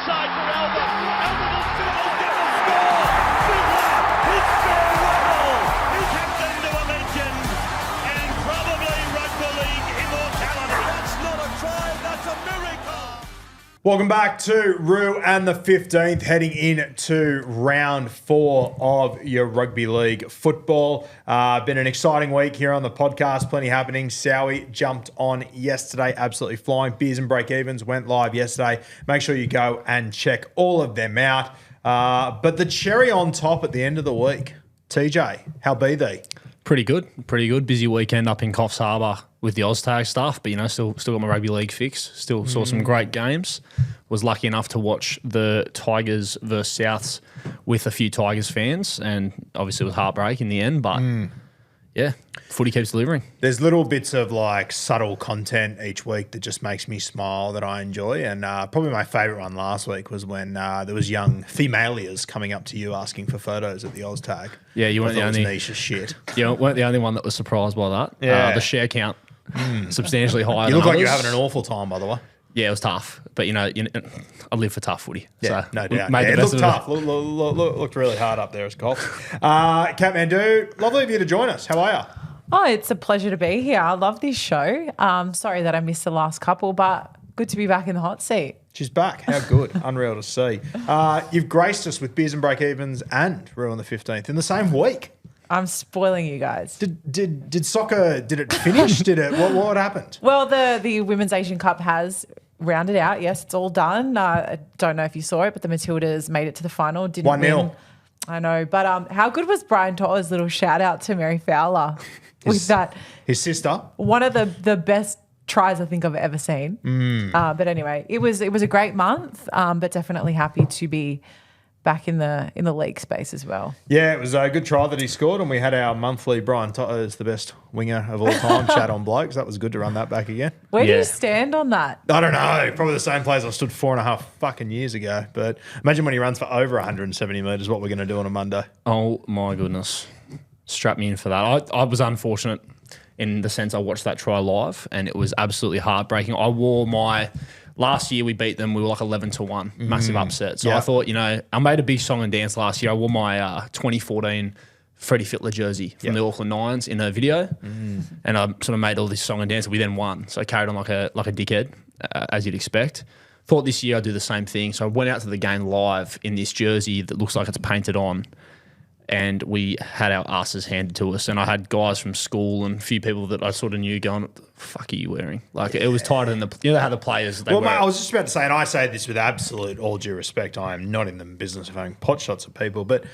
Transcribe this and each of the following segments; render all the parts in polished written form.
inside for Alba. Alba will still get the score. It's farewell. He tapped into a legend and probably rugby league immortality. That's not a try, that's a miracle. Welcome back to Roo and the 15th, heading into round 4 of your rugby league football. Been an exciting week here on the podcast, plenty happening. Sowie jumped on yesterday, absolutely flying. Beers and Break Evens went live yesterday. Make sure you go and check all of them out. But the cherry on top at the end of the week, TJ, how be thee? Pretty good. Busy weekend up in Coffs Harbour with the Oztag stuff, but still got my rugby league fix. Still saw some great games. Was lucky enough to watch the Tigers versus Souths with a few Tigers fans, and obviously it was heartbreak in the end. But yeah, footy keeps delivering. There's little bits of like subtle content each week that just makes me smile that I enjoy, and probably my favourite one last week was when there was young femalias coming up to you asking for photos at the Oztag. Yeah, you weren't the only niche as shit. You weren't the only one that was surprised by that. Yeah. The share count substantially higher. You look than like you're others. having an awful time, by the way. Yeah, it was tough, but I live for tough footy. Yeah, so no doubt. made the It best looked of tough. Looked really hard up there as golf. Catmandu, lovely of you to join us. How are you? Oh, it's a pleasure to be here. I love this show. Sorry that I missed the last couple, but good to be back in the hot seat. She's back. How good. Unreal to see. You've graced us with Beers and Break Evens and Roo on the 15th in the same week. I'm spoiling you guys. Did soccer, did it finish? What happened? Well, the Women's Asian Cup has rounded out. Yes, it's all done. I don't know if you saw it, but the Matildas made it to the final. Didn't 1-0. win. I know. But how good was Brian Totter's little shout out to Mary Fowler with that? His sister? One of the best tries I think I've ever seen. But anyway, it was a great month, but definitely happy to be back in the league space as well. Yeah, it was a good try that he scored, and we had our monthly Brian Totter is the best winger of all time chat on Blokes. That was good to run that back again. Where do you stand on that? I don't know. Probably the same place I stood 4.5 fucking years ago. But imagine when he runs for over 170 metres, what we're going to do on a Monday. Oh, my goodness. Strap me in for that. I was unfortunate in the sense I watched that try live, and it was absolutely heartbreaking. I wore my... Last year we beat them. We were like 11-1, massive upset. So I thought, I made a big song and dance last year. I wore my 2014 Freddie Fittler jersey from the Auckland Nines in a video, and I sort of made all this song and dance. We then won, so I carried on like a dickhead, as you'd expect. Thought this year I'd do the same thing. So I went out to the game live in this jersey that looks like it's painted on, and we had our asses handed to us. And I had guys from school and a few people that I sort of knew going, what the fuck are you wearing? Like, it was tighter than how the players, Mate, I was just about to say, and I say this with absolute all due respect, I am not in the business of having pot shots at people, but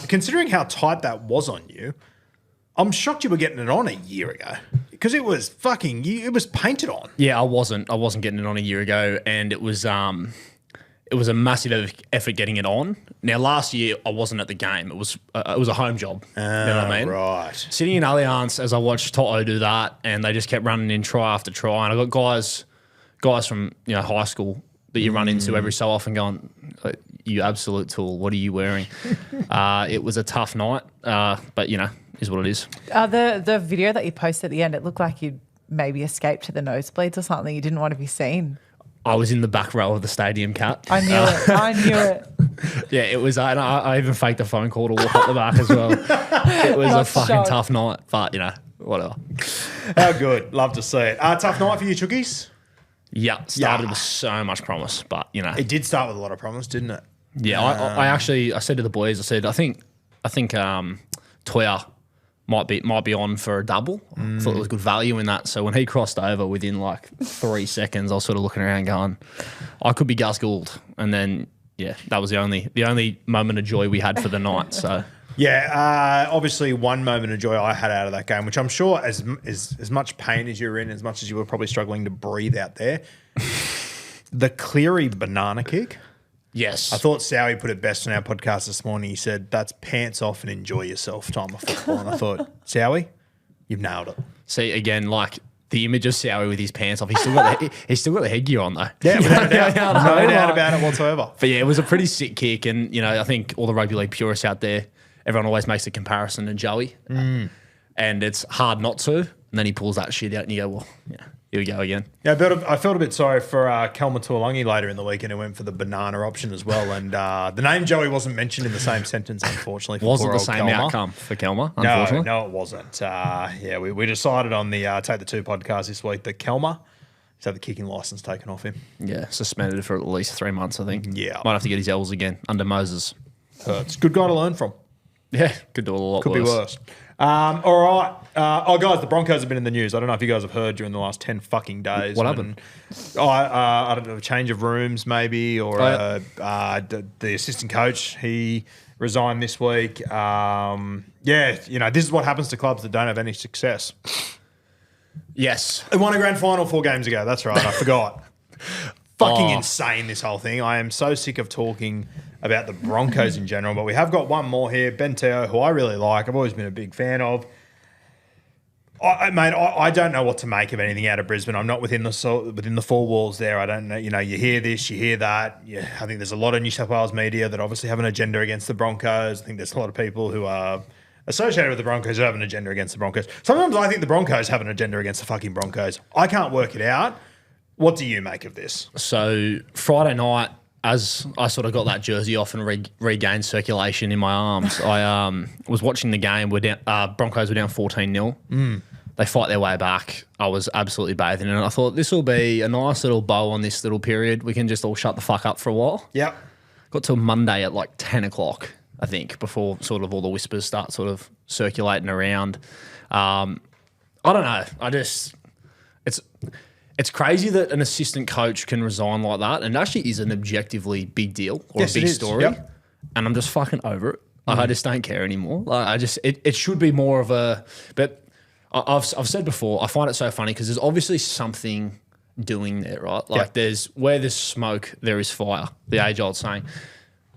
considering how tight that was on you, I'm shocked you were getting it on a year ago because it was painted on. Yeah, I wasn't getting it on a year ago, and it was a massive effort getting it on. Now, last year I wasn't at the game. It was a home job. You know what I mean? Right. Sitting in Allianz as I watched Te'o do that, and they just kept running in try after try. And I got guys from high school that you run into every so often going, "You absolute tool! What are you wearing?" It was a tough night, but is what it is. The video that you posted at the end, it looked like you'd maybe escaped to the nosebleeds or something. You didn't want to be seen. I was in the back row of the stadium, Cat. I knew it. I knew it. Yeah, it was. And I even faked a phone call to walk up the back as well. It was a fucking tough night, but whatever. How good. Love to see it. Tough night for you, Chookies? Yeah, started with so much promise, but It did start with a lot of promise, didn't it? Yeah, I said to the boys, I think Toya might be on for a double. I thought there was good value in that. So when he crossed over within like 3 seconds, I was sort of looking around going, I could be Gus Gould. And then, that was the only moment of joy we had for the night. So yeah, obviously one moment of joy I had out of that game, which I'm sure as much pain as you're in, as much as you were probably struggling to breathe out there, the Cleary banana kick. Yes. I thought Sowie put it best on our podcast this morning. He said, that's pants off and enjoy yourself time of football. And I thought, Sowie, you've nailed it. See, again, like the image of Sowie with his pants off, he's still got the headgear on though. Yeah, without a doubt. No doubt about it whatsoever. But yeah, it was a pretty sick kick. And, I think all the rugby league purists out there, everyone always makes a comparison to Joey. And it's hard not to. And then he pulls that shit out and you go, well, here we go again. Yeah, I felt a bit sorry for Kelma Tuolungi later in the week, and he went for the banana option as well. And the name Joey wasn't mentioned in the same sentence, unfortunately. For Wasn't poor the old same Kelma. outcome for Kelma, unfortunately. No, it wasn't. We decided on the Take the Two podcast this week that Kelma he's had the kicking license taken off him. Yeah, suspended for at least 3 months, I think. Yeah. Might have to get his L's again under Moses. Hurts. Good guy to learn from. Yeah, could do a lot Could worse. be worse. All right. Guys, the Broncos have been in the news. I don't know if you guys have heard during the last 10 fucking days. What happened? I don't know, a change of rooms maybe, or the assistant coach, he resigned this week. This is what happens to clubs that don't have any success. Yes. They won a grand final 4 games ago. That's right. I forgot. Fucking insane, this whole thing. I am so sick of talking about the Broncos in general, but we have got one more here, Ben Te'o, who I really like. I've always been a big fan of. I don't know what to make of anything out of Brisbane. I'm not within the 4 walls there. I don't know. You hear this, you hear that. Yeah, I think there's a lot of New South Wales media that obviously have an agenda against the Broncos. I think there's a lot of people who are associated with the Broncos who have an agenda against the Broncos. Sometimes I think the Broncos have an agenda against the fucking Broncos. I can't work it out. What do you make of this? So Friday night, as I sort of got that jersey off and regained circulation in my arms, I was watching the game. Broncos were down 14-0. They fight their way back. I was absolutely bathing in it. I thought this will be a nice little bow on this little period. We can just all shut the fuck up for a while. Yep. Got till Monday at like 10 o'clock, I think, before sort of all the whispers start sort of circulating around. I don't know. It's crazy that an assistant coach can resign like that, and it actually is an objectively big deal or a big story. Yep. And I'm just fucking over it. I just don't care anymore. It should be more of a. But I've said before, I find it so funny because there's obviously something doing there, right? Like where there's smoke, there is fire. The age-old saying.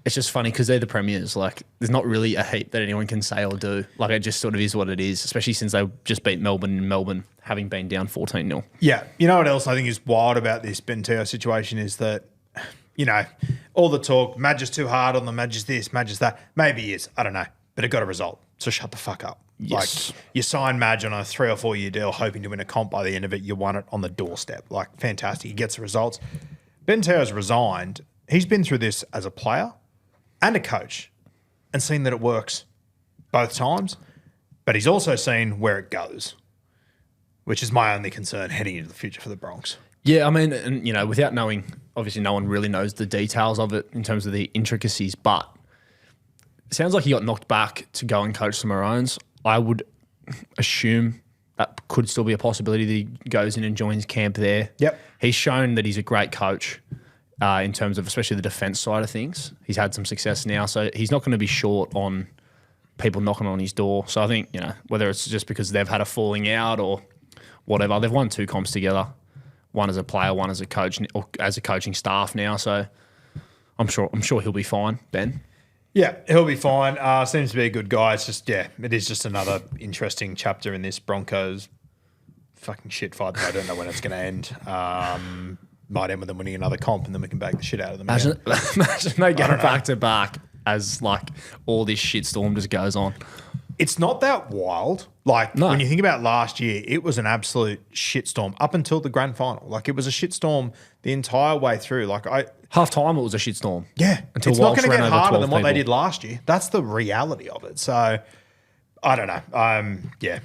It's just funny because they're the premiers. Like, there's not really a heap that anyone can say or do. Like, it just sort of is what it is, especially since they just beat Melbourne in Melbourne, having been down 14-0. Yeah. You know what else I think is wild about this Ben Te'o situation is that, all the talk, Madge is too hard on them, Madge is this, Madge is that. Maybe he is. I don't know. But it got a result. So shut the fuck up. Yes. Like, you sign Madge on a 3 or 4 year deal hoping to win a comp by the end of it. You won it on the doorstep. Like, fantastic. He gets the results. Ben Te'o's resigned. He's been through this as a player and a coach and seen that it works both times, but he's also seen where it goes, which is my only concern heading into the future for the Bronx. Yeah, I mean, and without knowing, obviously no one really knows the details of it in terms of the intricacies, but it sounds like he got knocked back to go and coach some Maroons. I would assume that could still be a possibility that he goes in and joins camp there. Yep. He's shown that he's a great coach. In terms of especially the defence side of things. He's had some success now, so he's not going to be short on people knocking on his door. So I think, whether it's just because they've had a falling out or whatever, they've won 2 comps together, one as a player, one as a coach, or as a coaching staff now. So I'm sure he'll be fine, Ben. Yeah, he'll be fine. Seems to be a good guy. It's just, it is just another interesting chapter in this Broncos fucking shit fight that I don't know when it's going to end. Might end with them winning another comp and then we can bag the shit out of them. Imagine they get back to back as like all this shitstorm just goes on. It's not that wild. Like when you think about last year, it was an absolute shitstorm up until the grand final. Like it was a shitstorm the entire way through. Half time it was a shitstorm. Yeah. Until it's not going to ran get over harder 12 than what they people. did last year. That's the reality of it. So I don't know.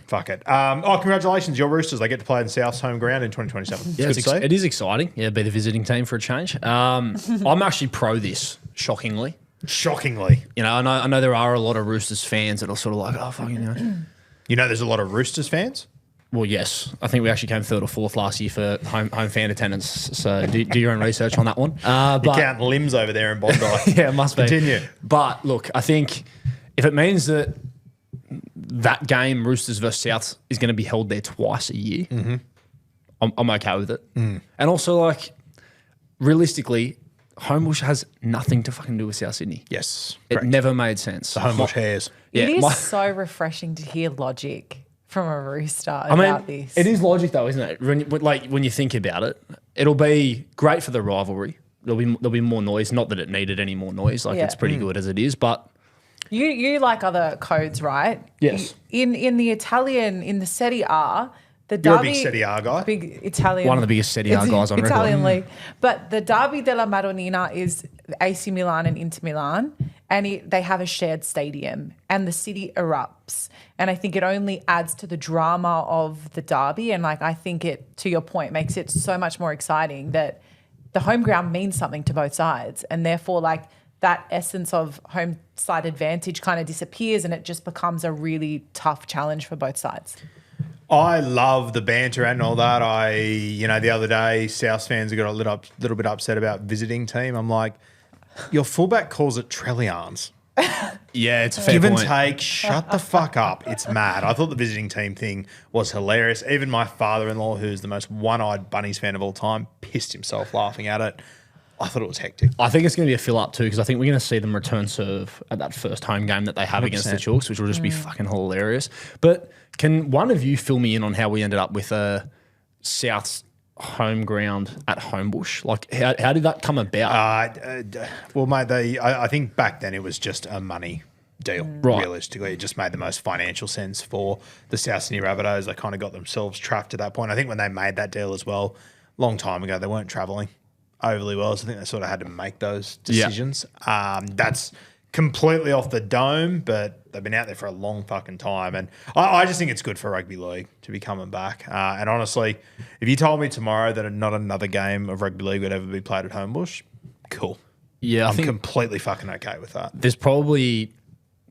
Fuck it. Congratulations, your Roosters. They get to play in South's home ground in 2027. Yeah, It's good to see. it is exciting. Yeah, be the visiting team for a change. I'm actually pro this, shockingly. Shockingly. I know there are a lot of Roosters fans that are sort of like, oh, fucking, There's a lot of Roosters fans? Well, yes. I think we actually came 3rd or 4th last year for home fan attendance. So do your own research on that one. You're counting limbs over there in Bondi. Yeah, it must be. Continue. But look, I think if it means that game, Roosters versus South, is going to be held there twice a year, I'm okay with it. And also, realistically, Homebush has nothing to fucking do with South Sydney. Yes. It correct. never made sense. The Homebush Hares. Yeah, It is so refreshing to hear logic from a rooster about this. It is logic though, isn't it? When you think about it, it'll be great for the rivalry. There'll be more noise. Not that it needed any more noise. It's pretty good as it is, but You like other codes, right? Yes. In the Italian, in the Serie A, the You're a derby, big Serie A guy. big Italian, One of the biggest Serie A it's guys on record. Italian league. But the Derby della Madonnina is AC Milan and Inter Milan, and they have a shared stadium, and the city erupts. And I think it only adds to the drama of the derby, and like I think it, to your point, makes it so much more exciting that the home ground means something to both sides, and therefore like that essence of home side advantage kind of disappears, and it just becomes a really tough challenge for both sides. I love the banter and all that. The other day, South fans got a little bit upset about visiting team. I'm like, your fullback calls it Trellians. Yeah, it's a fair Give and point. take, shut the fuck up. It's mad. I thought the visiting team thing was hilarious. Even my father-in-law, who's the most one-eyed Bunnies fan of all time, pissed himself laughing at it. I thought it was hectic. I think it's going to be a fill-up too, because I think we're going to see them return serve at that first home game that they have against the 100%. Chooks, which will just be fucking hilarious. But can one of you fill me in on how we ended up with a South's home ground at Homebush? Like, how did that come about? Well, mate, I think back then it was just a money deal. Right. Realistically, it just made the most financial sense for the South Sydney Rabbitohs. They kind of got themselves trapped at that point. I think when they made that deal as well, long time ago, they weren't travelling overly well, so I think they sort of had to make those decisions. That's completely off the dome, but they've been out there for a long fucking time, and I just think it's good for rugby league to be coming back. And honestly, if you told me tomorrow that not another game of rugby league would ever be played at Homebush, cool. Yeah, I I'm think completely fucking okay with that. there's probably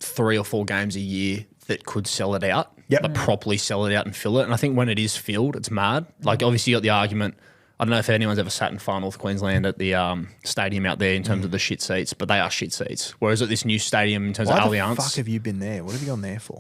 3 or 4 games a year that could sell it out. Yep. Like properly sell it out and fill it. And I think when it is filled, it's mad. Like obviously you got the argument. I don't know if anyone's ever sat in Far North Queensland at the stadium out there in terms of the shit seats, but they are shit seats. Whereas at this new stadium in terms Why of the Allianz, fuck have you been there? What have you gone there for?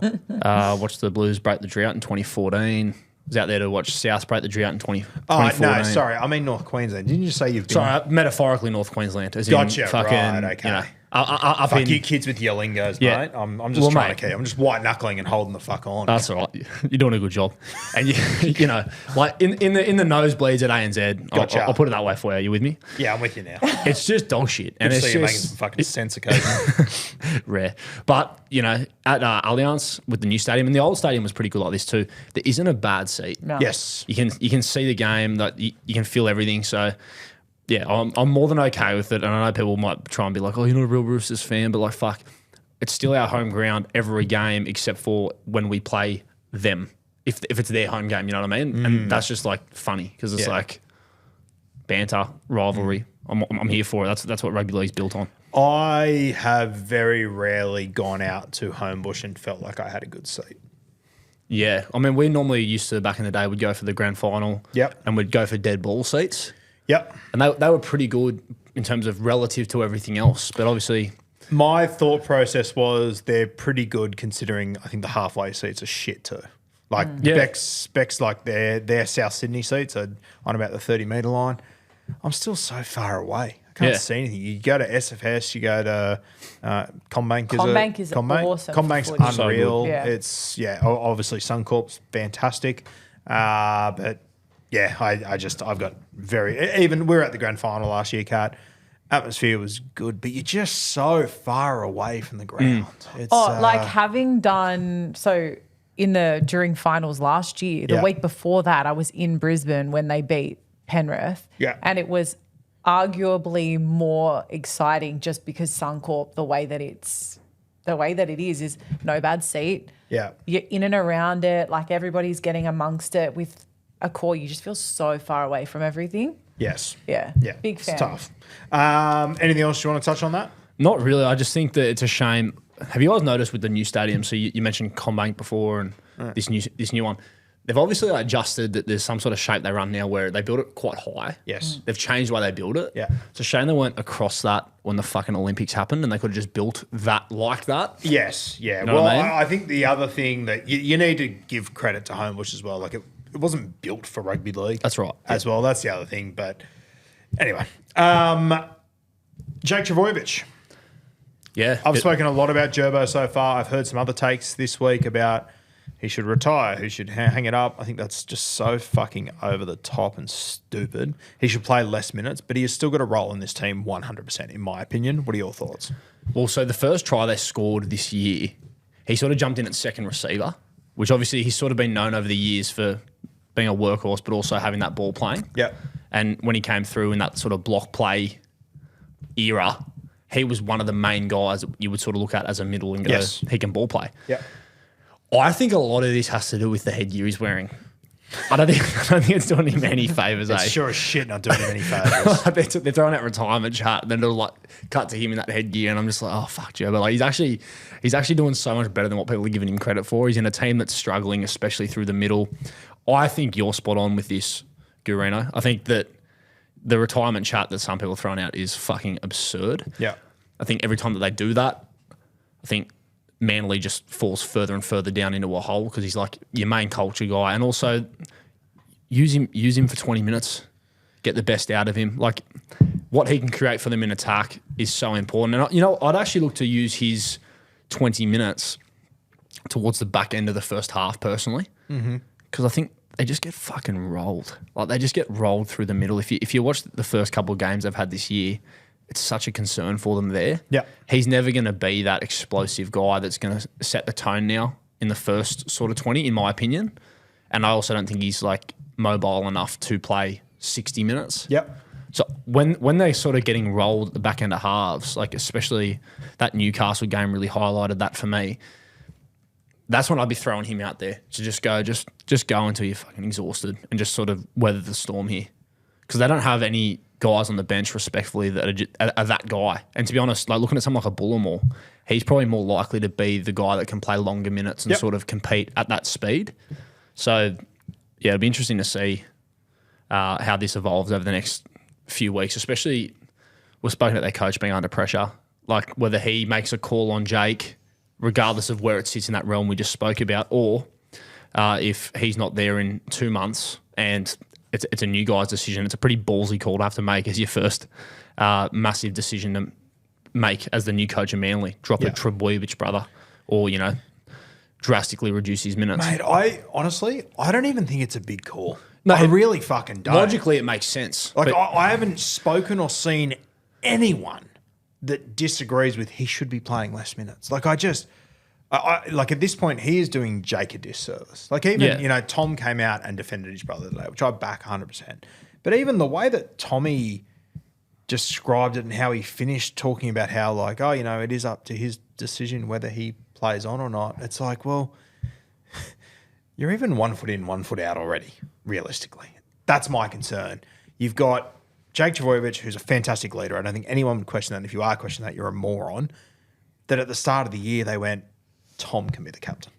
watched the Blues break the drought in 2014. Was out there to watch South break the drought in 2014. No, sorry. I mean North Queensland. Didn't you say you've been? Sorry, metaphorically North Queensland. As Gotcha, in fucking, right, okay. You know, up Fuck in, you kids with your lingos, Yeah. mate. I'm just Well, trying mate. to keep. I'm just white knuckling and holding the fuck on. That's all right. You're doing a good job. And you know, like in the nosebleeds at ANZ, Gotcha. I'll put it that way for you. You with me? Yeah, I'm with you now. It's just dog shit, and Good to it's see you making just some fucking sense occasionally. rare. But you know, at Allianz with the new stadium, and the old stadium was pretty good like this too. There isn't a bad seat. No. Yes. You can see the game, that you can feel everything. So yeah, I'm more than okay with it. And I know people might try and be like, oh, you're not a real Roosters fan, but like fuck, it's still our home ground every game except for when we play them. If it's their home game, you know what I mean? And that's just like funny because it's Yeah. like banter, rivalry. I'm here for it. That's what rugby league's built on. I have very rarely gone out to Homebush and felt like I had a good seat. Yeah, I mean, we normally used to back in the day. We'd go for the grand final. Yep. And we'd go for dead ball seats. Yep. And they were pretty good in terms of relative to everything else. But obviously, My thought process was they're pretty good considering I think the halfway seats are shit too. Like Yeah. Beck's like their South Sydney seats are on about the 30-metre line. I'm still so far away. I can't Yeah. see anything. You go to SFS, you go to Combank. Combank is awesome for Combank's footy. So unreal. good. Yeah. It's obviously Suncorp's fantastic, but yeah, I've got even we were at the grand final last year, Kat. Atmosphere was good, but you're just so far away from the ground. It's, Like having done so during finals last year, the Yeah. week before that, I was in Brisbane when they beat Penrith. Yeah. And it was arguably more exciting just because Suncorp, the way that it is no bad seat. Yeah. You're in and around it, like everybody's getting amongst it with a core. You just feel so far away from everything. Yes. Yeah. Yeah. Big fan. It's tough. Anything else you want to touch on that? not really. I just think that it's a shame. Have you guys noticed with the new stadium? So you mentioned Combank before and this new one. They've obviously adjusted that there's some sort of shape they run now where they build it quite high. Yes. They've changed the way they build it. Yeah. It's a shame they weren't across that when the fucking Olympics happened and they could have just built that like that. Yes, yeah. know Well, what I mean? I think the other thing that you need to give credit to Homebush as well. Like it wasn't built for rugby league. That's right. As well. That's the other thing. But anyway, Jake Trbojevic. Yeah. I've spoken a lot about Jurbo so far. I've heard some other takes this week about he should retire, he should hang it up. I think that's just so fucking over the top and stupid. He should play less minutes, but he has still got a role in this team 100%, in my opinion. What are your thoughts? Well, so the first try they scored this year, he sort of jumped in at second receiver, which obviously he's sort of been known over the years for being a workhorse, but also having that ball playing. Yeah. And when he came through in that sort of block play era, he was one of the main guys that you would sort of look at as a middle and go, Yes. he can ball play. Yeah. I think a lot of this has to do with the headgear he's wearing. I don't think it's doing him any favours, It's eh? sure as shit not doing him any favours. They're throwing out retirement chat, and then it'll like cut to him in that headgear, and I'm just like, oh fuck, Jurbo. Like he's actually doing so much better than what people are giving him credit for. He's in a team that's struggling, especially through the middle. I think you're spot on with this, Gurino. I think that the retirement chat that some people are throwing out is fucking absurd. Yeah. I think every time that they do that, I think Manly just falls further and further down into a hole because he's like your main culture guy, and also use him for 20 minutes, get the best out of him. Like what he can create for them in attack is so important. And I'd actually look to use his 20 minutes towards the back end of the first half personally, because I think they just get fucking rolled. Like they just get rolled through the middle. If you watch the first couple of games they've had this year, it's such a concern for them there. Yeah. He's never going to be that explosive guy that's going to set the tone now in the first sort of 20, in my opinion. And I also don't think he's like mobile enough to play 60 minutes. Yep. So when they're sort of getting rolled at the back end of halves, like especially that Newcastle game really highlighted that for me. That's when I'd be throwing him out there to just go until you're fucking exhausted and just sort of weather the storm here. Because they don't have any guys on the bench, respectfully, that are that guy. And to be honest, like looking at someone like a Bullimore, he's probably more likely to be the guy that can play longer minutes and sort of compete at that speed. So, yeah, it'll be interesting to see how this evolves over the next few weeks, especially we've spoken about their coach being under pressure, like whether he makes a call on Jake, regardless of where it sits in that realm we just spoke about, or if he's not there in 2 months and it's a new guy's decision. It's a pretty ballsy call to have to make as your first massive decision to make as the new coach of Manly. Drop a Trebojevic brother, or drastically reduce his minutes. Mate, I don't even think it's a big call. No, I really fucking don't. Logically, it makes sense. Like, but I haven't spoken or seen anyone that disagrees with he should be playing less minutes. Like, like at this point, he is doing Jake a disservice. Like, even, Tom came out and defended his brother today, which I back 100%. But even the way that Tommy described it and how he finished talking about how, like, it is up to his decision whether he plays on or not. It's like, well, you're even 1 foot in, 1 foot out already, realistically. That's my concern. You've got Jake Trebojevic, who's a fantastic leader. I don't think anyone would question that. And if you are questioning that, you're a moron. That at the start of the year, they went, Tom can be the captain.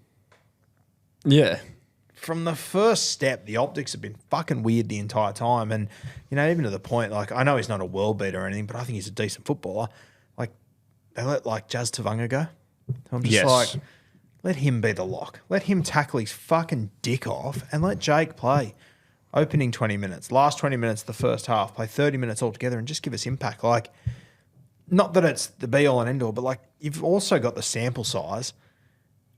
yeah, From the first step, the optics have been fucking weird the entire time. And, even to the point, like, I know he's not a world beater or anything, but I think he's a decent footballer. Like, they let, like, Jazz Tavanga go. I'm just like, let him be the lock. Let him tackle his fucking dick off and let Jake play. Opening 20 minutes, last 20 minutes of the first half, play 30 minutes altogether and just give us impact. Like, not that it's the be-all and end-all, but, like, you've also got the sample size.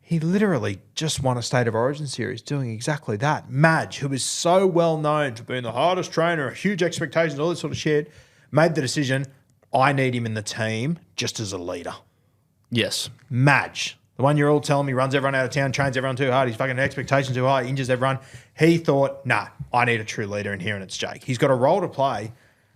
He literally just won a State of Origin series doing exactly that. Madge, who is so well known for being the hardest trainer, huge expectations, all this sort of shit, made the decision, I need him in the team just as a leader. yes. Madge, the one you're all telling me runs everyone out of town, trains everyone too hard, he's fucking expectations too high, injures everyone. He thought, nah, I need a true leader in here, and it's Jake. He's got a role to play.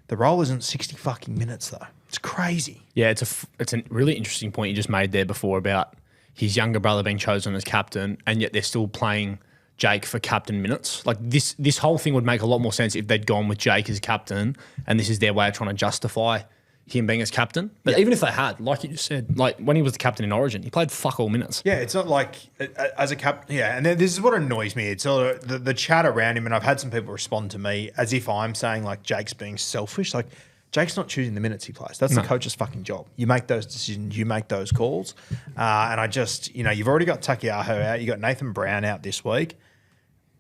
The role isn't 60 fucking minutes, though. It's crazy. Yeah, it's a really interesting point you just made there before about his younger brother being chosen as captain, and yet they're still playing Jake for captain minutes. Like this whole thing would make a lot more sense if they'd gone with Jake as captain, and this is their way of trying to justify him being as captain. But even if they had, like you just said, like when he was the captain in Origin, he played fuck all minutes. Yeah, it's not like as a captain. Yeah, and this is what annoys me. It's sort of the chat around him, and I've had some people respond to me as if I'm saying like Jake's being selfish. Like, Jake's not choosing the minutes he plays. That's the coach's fucking job. You make those decisions. You make those calls. And I just, you've already got Takiaho out. You got Nathan Brown out this week.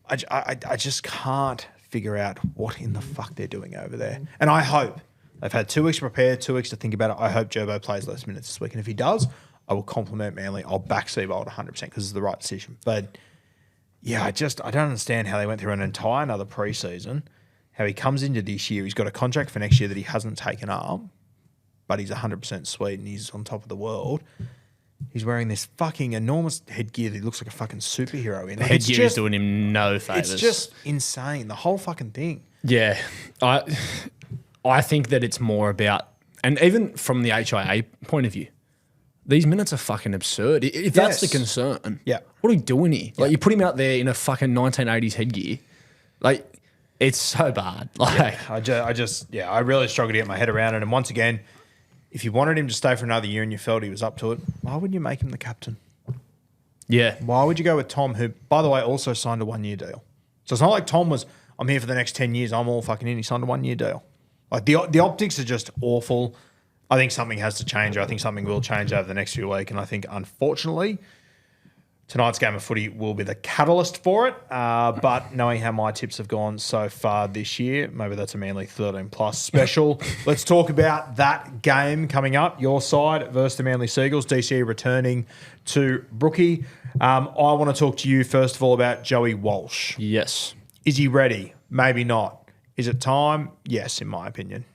I just can't figure out what in the fuck they're doing over there. And I hope they've had 2 weeks to prepare, 2 weeks to think about it. I hope Jurbo plays less minutes this week. And if he does, I will compliment Manly. I'll back Seabold 100% because it's the right decision. But yeah, I don't understand how they went through an entire another preseason. How he comes into this year, he's got a contract for next year that he hasn't taken up, but he's 100% sweet and he's on top of the world. He's wearing this fucking enormous headgear that he looks like a fucking superhero in. The headgear is doing him no favors. It's just insane, the whole fucking thing. Yeah. I think that it's more about, and even from the HIA point of view, these minutes are fucking absurd. If that's the concern, yeah. What are we doing here? Like, you put him out there in a fucking 1980s headgear. Like, it's so bad. Like, I really struggled to get my head around it. And once again, if you wanted him to stay for another year and you felt he was up to it, why wouldn't you make him the captain? Yeah. Why would you go with Tom, who, by the way, also signed a 1-year deal? So it's not like Tom was, I'm here for the next 10 years, I'm all fucking in. He signed a 1-year deal. Like, the optics are just awful. I think something has to change. I think something will change over the next few weeks. And I think, unfortunately, tonight's game of footy will be the catalyst for it. But knowing how my tips have gone so far this year, maybe that's a Manly 13+ special. Let's talk about that game coming up. Your side versus the Manly Seagulls. DCE returning to Brookie. I want to talk to you, first of all, about Joey Walsh. Yes. Is he ready? Maybe not. Is it time? Yes, in my opinion.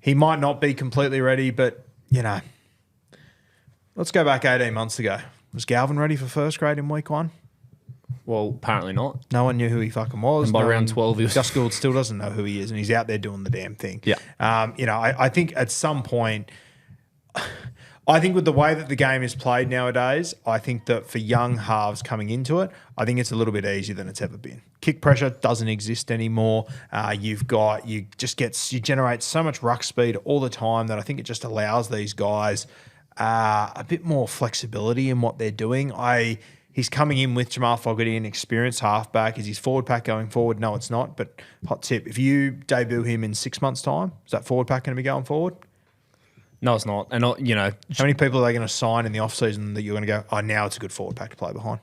He might not be completely ready, but, let's go back 18 months ago. Was Galvin ready for first grade in week 1? Well, apparently not. No one knew who he fucking was. And by round 12, he was... Gus Gould still doesn't know who he is, and he's out there doing the damn thing. Yeah. I think at some point... I think with the way that the game is played nowadays, I think that for young halves coming into it, I think it's a little bit easier than it's ever been. Kick pressure doesn't exist anymore. You generate so much ruck speed all the time that I think it just allows these guys a bit more flexibility in what they're doing. He's coming in with Jamal Fogarty, an experienced halfback. Is his forward pack going forward? No, it's not. But hot tip, if you debut him in 6 months' time, is that forward pack going to be going forward? No, it's not. And, how many people are they going to sign in the offseason that you're going to go, now it's a good forward pack to play behind?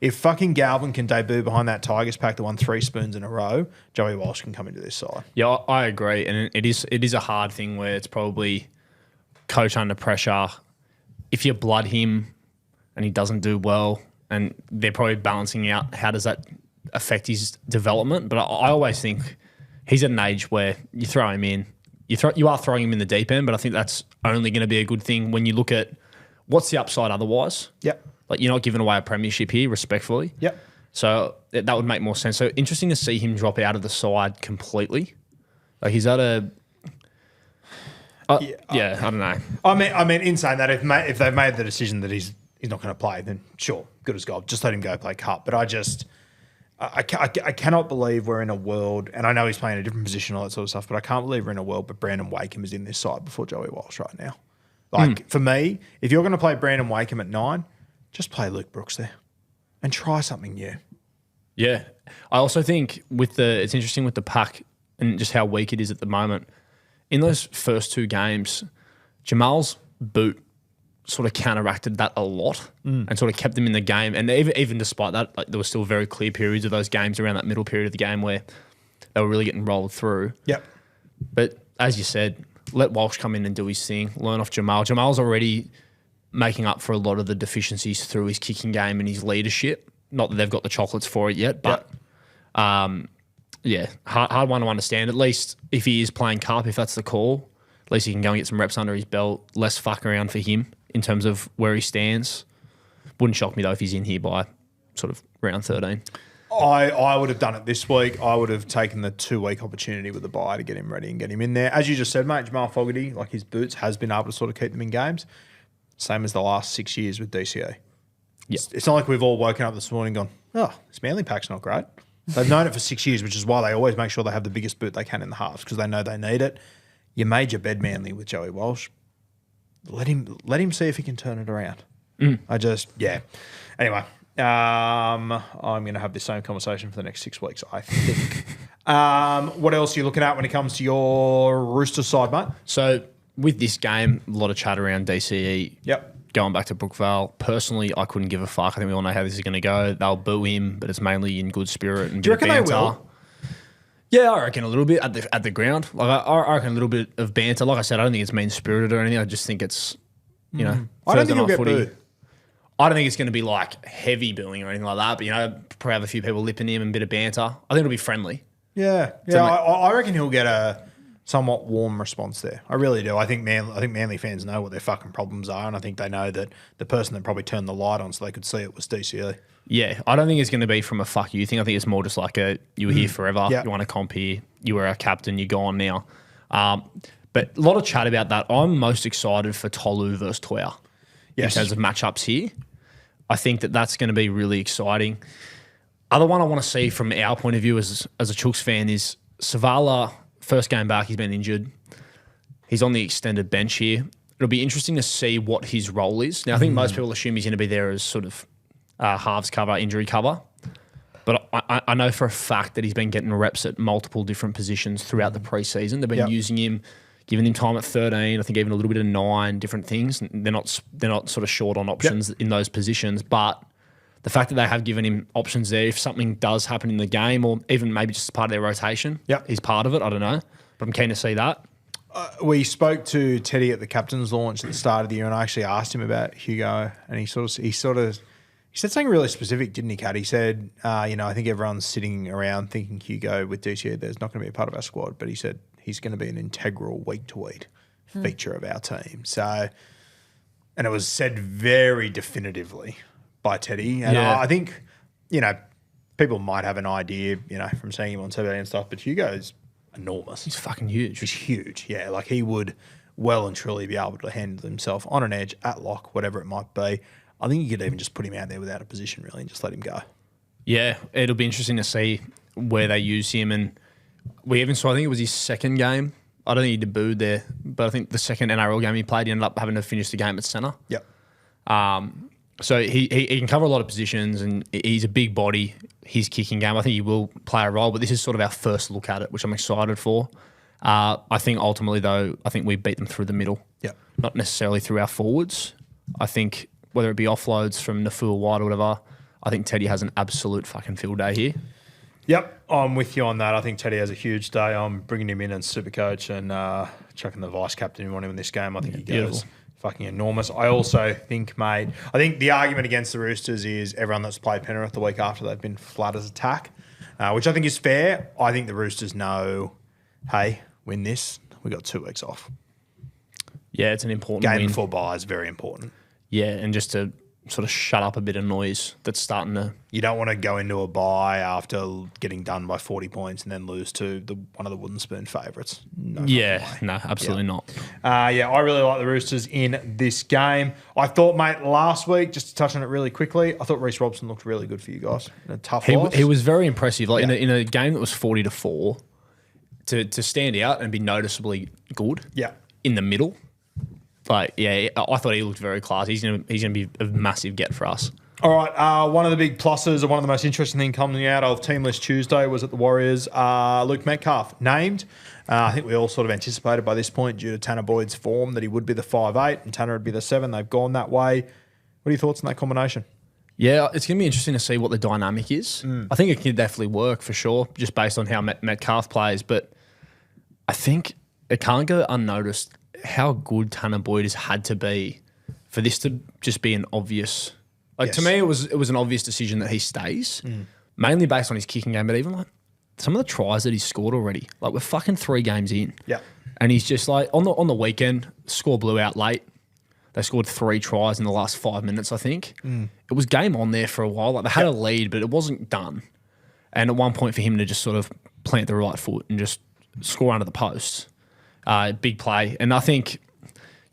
If fucking Galvin can debut behind that Tigers pack that won 3 spoons in a row, Joey Walsh can come into this side. Yeah, I agree. And it is a hard thing where it's probably coach under pressure. If you blood him and he doesn't do well, and they're probably balancing out how does that affect his development. But I always think he's at an age where you throw him in. You are throwing him in the deep end, but I think that's only going to be a good thing when you look at what's the upside otherwise. Yep. Like, you're not giving away a premiership here, respectfully. Yep. So that would make more sense. So interesting to see him drop out of the side completely. Like, he's at a... I don't know. I mean, in saying that, if they've made the decision that he's not going to play, then sure, good as gold. Just let him go play cup. But I cannot believe we're in a world, and I know he's playing a different position, all that sort of stuff, but I can't believe we're in a world, but Brandon Wakeham is in this side before Joey Walsh right now. For me, if you're going to play Brandon Wakeham at 9, just play Luke Brooks there and try something new. Yeah. I also think it's interesting with the pack and just how weak it is at the moment. In those first 2 games, Jamal's boot sort of counteracted that a lot and sort of kept them in the game. And even despite that, there were still very clear periods of those games around that middle period of the game where they were really getting rolled through. Yep. But as you said, let Walsh come in and do his thing, learn off Jamal. Jamal's already making up for a lot of the deficiencies through his kicking game and his leadership. Not that they've got the chocolates for it yet, but hard one to understand. At least if he is playing cup, if that's the call, at least he can go and get some reps under his belt. Less fuck around for him in terms of where he stands. Wouldn't shock me, though, if he's in here by sort of round 13. I would have done it this week. I would have taken the 2-week opportunity with the bye to get him ready and get him in there. As you just said, mate, Jamal Fogarty, like his boots, has been able to sort of keep them in games. Same as the last 6 years with DCA. Yep. It's not like we've all woken up this morning and gone, this Manly pack's not great. They've known it for 6 years, which is why they always make sure they have the biggest boot they can in the halves because they know they need it. You made your bed, Manly, with Joey Walsh. Let him see if he can turn it around. Anyway, I'm going to have the same conversation for the next 6 weeks, I think. What else are you looking at when it comes to your Roosters side, mate? So with this game, a lot of chat around DCE. Yep. Going back to Brookvale, personally, I couldn't give a fuck. I think we all know how this is going to go. They'll boo him, but it's mainly in good spirit and do you reckon banter. they will? Yeah, I reckon a little bit at the ground. Like I reckon a little bit of banter. Like I said, I don't think it's mean spirited or anything. I just think it's I don't think he'll get booed. I don't think it's going to be like heavy booing or anything like that. But probably have a few people lipping him and a bit of banter. I think it'll be friendly. Yeah. I reckon he'll get somewhat warm response there. I really do. I think Manly fans know what their fucking problems are, and I think they know that the person that probably turned the light on so they could see it was DCE. Yeah, I don't think it's going to be from a fuck you thing. I think it's more just like you were here forever. Yeah. You want to comp here. You were our captain. You're gone now. But a lot of chat about that. I'm most excited for Tolu versus Te'o in terms of matchups here. I think that's going to be really exciting. Other one I want to see from our point of view as a Chooks fan is Savala. First game back, he's been injured. He's on the extended bench here. It'll be interesting to see what his role is. Now, I think most people assume he's going to be there as sort of halves cover, injury cover. But I know for a fact that he's been getting reps at multiple different positions throughout the preseason. They've been using him, giving him time at 13. I think even a little bit of 9, different things. They're not sort of short on options in those positions. But the fact that they have given him options there, if something does happen in the game or even maybe just part of their rotation, he's part of it. I don't know. But I'm keen to see that. We spoke to Teddy at the captain's launch at the start of the year, and I actually asked him about Hugo, and he said something really specific, didn't he, Kat? He said, I think everyone's sitting around thinking Hugo with DCE, there's not going to be a part of our squad, but he said he's going to be an integral week-to-week feature of our team. So, and it was said very definitively by Teddy. And I think, people might have an idea, from seeing him on TV and stuff, but Hugo's enormous. He's fucking huge. He's huge, yeah. Like he would well and truly be able to handle himself on an edge, at lock, whatever it might be. I think you could even just put him out there without a position, really, and just let him go. Yeah, it'll be interesting to see where they use him. And we even saw, I think it was his second game. I don't think he debuted there, but I think the second NRL game he played, he ended up having to finish the game at centre. Yep. So he can cover a lot of positions, and he's a big body. His kicking game, I think he will play a role, but this is sort of our first look at it, which I'm excited for. I think ultimately, though, we beat them through the middle. Yep. Not necessarily through our forwards. I think whether it be offloads from Nafua White or whatever, I think Teddy has an absolute fucking field day here. Yep, I'm with you on that. I think Teddy has a huge day. I'm bringing him in as super coach and chucking the vice captain on him in this game. I think he goes fucking enormous. I also think, mate, the argument against the Roosters is everyone that's played Penrith the week after they've been flat as attack, which I think is fair. I think the Roosters know, hey, win this, we got 2 weeks off. Yeah, it's an important game win. Before bye is very important. Yeah, and just to sort of shut up a bit of noise that's starting to... You don't want to go into a bye after getting done by 40 points and then lose to one of the wooden spoon favourites. No, absolutely not. I really like the Roosters in this game. I thought, mate, last week, just to touch on it really quickly, I thought Reece Robson looked really good for you guys in a tough loss. He was very impressive. Like in a game that was 40-4, to stand out and be noticeably good in the middle. But I thought he looked very classy. He's gonna be a massive get for us. All right, one of the big pluses or one of the most interesting things coming out of Team List Tuesday was at the Warriors. Luke Metcalf named. I think we all sort of anticipated by this point due to Tanner Boyd's form that he would be the 5'8" and Tanner would be the 7. They've gone that way. What are your thoughts on that combination? Yeah, it's going to be interesting to see what the dynamic is. I think it can definitely work for sure, just based on how Metcalf plays. But I think it can't go unnoticed how good Tanner Boyd has had to be for this to just be an obvious... To me, it was an obvious decision that he stays, mainly based on his kicking game, but even like some of the tries that he's scored already. Like we're fucking 3 games in. Yeah. And he's just like, on the weekend, score blew out late. They scored 3 tries in the last 5 minutes, I think. It was game on there for a while. Like they had a lead, but it wasn't done. And at one point for him to just sort of plant the right foot and just score under the post. Big play. And I think,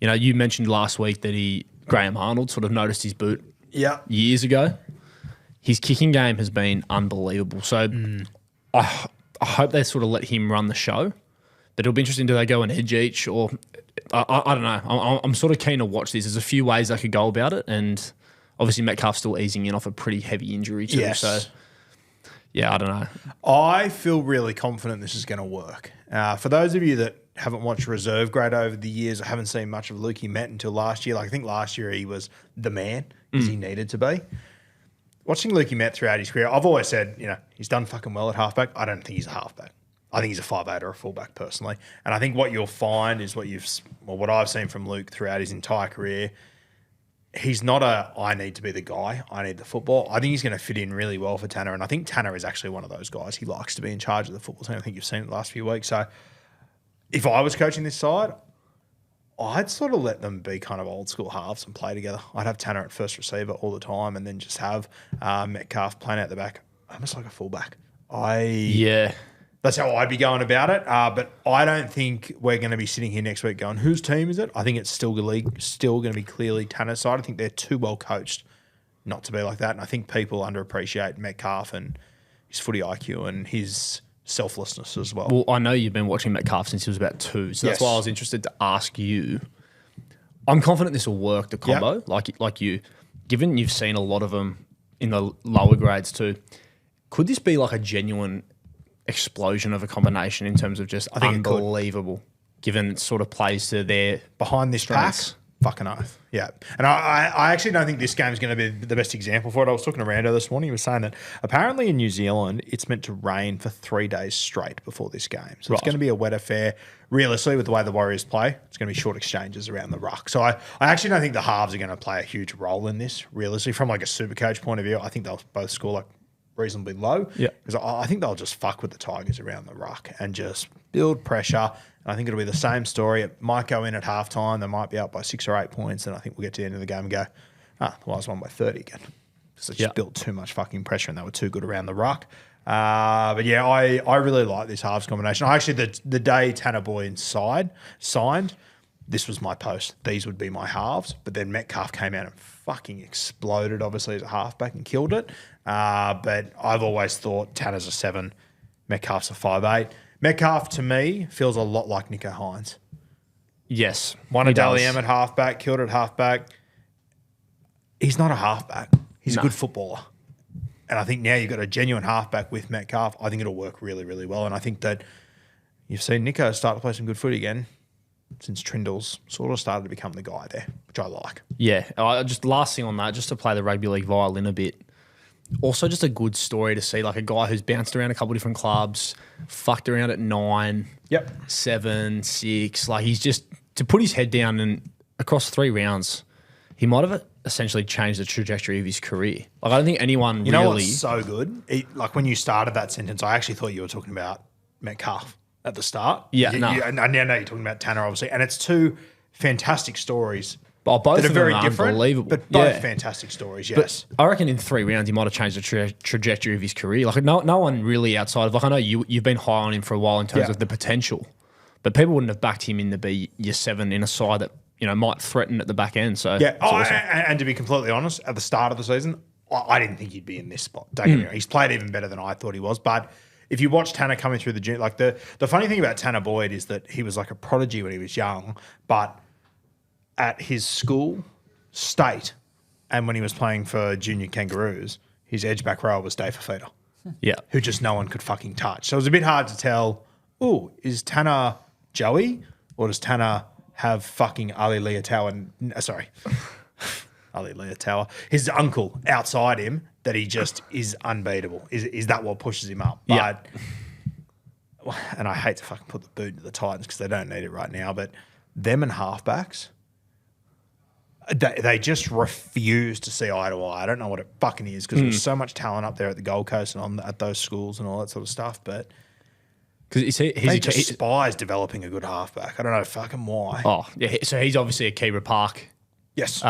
you mentioned last week that Graham Arnold sort of noticed his boot years ago. His kicking game has been unbelievable. So I hope they sort of let him run the show. But it'll be interesting, do they go an edge each or... I don't know. I'm sort of keen to watch this. There's a few ways they could go about it. And obviously Metcalf's still easing in off a pretty heavy injury too. Yes. So, I don't know. I feel really confident this is going to work. For those of you that haven't watched reserve grade over the years, I haven't seen much of Lukey Met until last year. Like I think last year he was the man because he needed to be. Watching Lukey Met throughout his career, I've always said, he's done fucking well at halfback. I don't think he's a halfback. I think he's a 5'8" or a fullback personally. And I think what you'll find is what I've seen from Luke throughout his entire career, he's not I need to be the guy, I need the football. I think he's going to fit in really well for Tanner. And I think Tanner is actually one of those guys. He likes to be in charge of the football team. I think you've seen it the last few weeks. So if I was coaching this side, I'd sort of let them be kind of old school halves and play together. I'd have Tanner at first receiver all the time and then just have Metcalf playing out the back, almost like a fullback. That's how I'd be going about it. But I don't think we're going to be sitting here next week going, whose team is it? I think it's still going to be clearly Tanner's side. I think they're too well coached not to be like that. And I think people underappreciate Metcalf and his footy IQ and his selflessness as well. Well, I know you've been watching Metcalf since he was about 2, so that's why I was interested to ask you. I'm confident this will work, the combo, like you. Given you've seen a lot of them in the lower grades too, could this be like a genuine explosion of a combination in terms of just unbelievable, given it sort of plays to their behind this strengths? pack? Fucking oath. Yeah. And I actually don't think this game is going to be the best example for it. I was talking to Rando this morning. He was saying that apparently in New Zealand, it's meant to rain for 3 days straight before this game. So it's going to be a wet affair. Realistically, with the way the Warriors play, it's going to be short exchanges around the ruck. So I actually don't think the halves are going to play a huge role in this, realistically. From like a super coach point of view, I think they'll both score like reasonably low. Yeah. Because I think they'll just fuck with the Tigers around the ruck and just build pressure. And I think it'll be the same story. It might go in at halftime. They might be up by 6 or 8 points. And I think we'll get to the end of the game and go, the Warriors won by 30 again. Because they just built too much fucking pressure and they were too good around the ruck. But yeah, I really like this halves combination. Actually, the day Tanner Boyd signed, this was my post. These would be my halves. But then Metcalf came out and fucking exploded, obviously, as a halfback and killed it. But I've always thought Tanner's a 7, Metcalf's a 5'8". Metcalf, to me, feels a lot like Nico Hines. Yes. Won a Dally M at halfback, killed at halfback. He's not a halfback. He's a good footballer. And I think now you've got a genuine halfback with Metcalf. I think it'll work really, really well. And I think that you've seen Nico start to play some good footy again since Trindle's sort of started to become the guy there, which I like. Yeah. Just last thing on that, just to play the rugby league violin a bit. Also just a good story to see, like a guy who's bounced around a couple of different clubs, fucked around at 9, 7, 6. Like he's just, to put his head down and across 3 rounds, he might have essentially changed the trajectory of his career. Like I don't think anyone You know what's so good? Like when you started that sentence, I actually thought you were talking about Metcalf at the start. Yeah, I now know you're talking about Tanner, obviously. And it's 2 fantastic stories. Both that are of very them are different, unbelievable. but both fantastic stories, yes. But I reckon in 3 rounds he might have changed the trajectory of his career. Like no one really outside of, like I know you've been high on him for a while in terms of the potential, but people wouldn't have backed him in to be your 7 in a side that might threaten at the back end. So yeah, awesome. And to be completely honest, at the start of the season, I didn't think he'd be in this spot. Don't get me wrong. He's played even better than I thought he was, but if you watch Tanner coming through the gym, like the funny thing about Tanner Boyd is that he was like a prodigy when he was young, but at his school, state, and when he was playing for junior Kangaroos, his edge back rower was Dave Fafita. Yeah. Who just no one could fucking touch. So it was a bit hard to tell, is Tanner Joey or does Tanner have fucking Ali Leotawa, Ali Leotawa, his uncle outside him that he just is unbeatable? Is that what pushes him up? But, and I hate to fucking put the boot into the Titans because they don't need it right now, but them and halfbacks, they just refuse to see eye to eye. I don't know what it fucking is because there's so much talent up there at the Gold Coast and at those schools and all that sort of stuff. But because they despise developing a good halfback. I don't know fucking why. Oh, yeah. So he's obviously a Kira Park. Yes.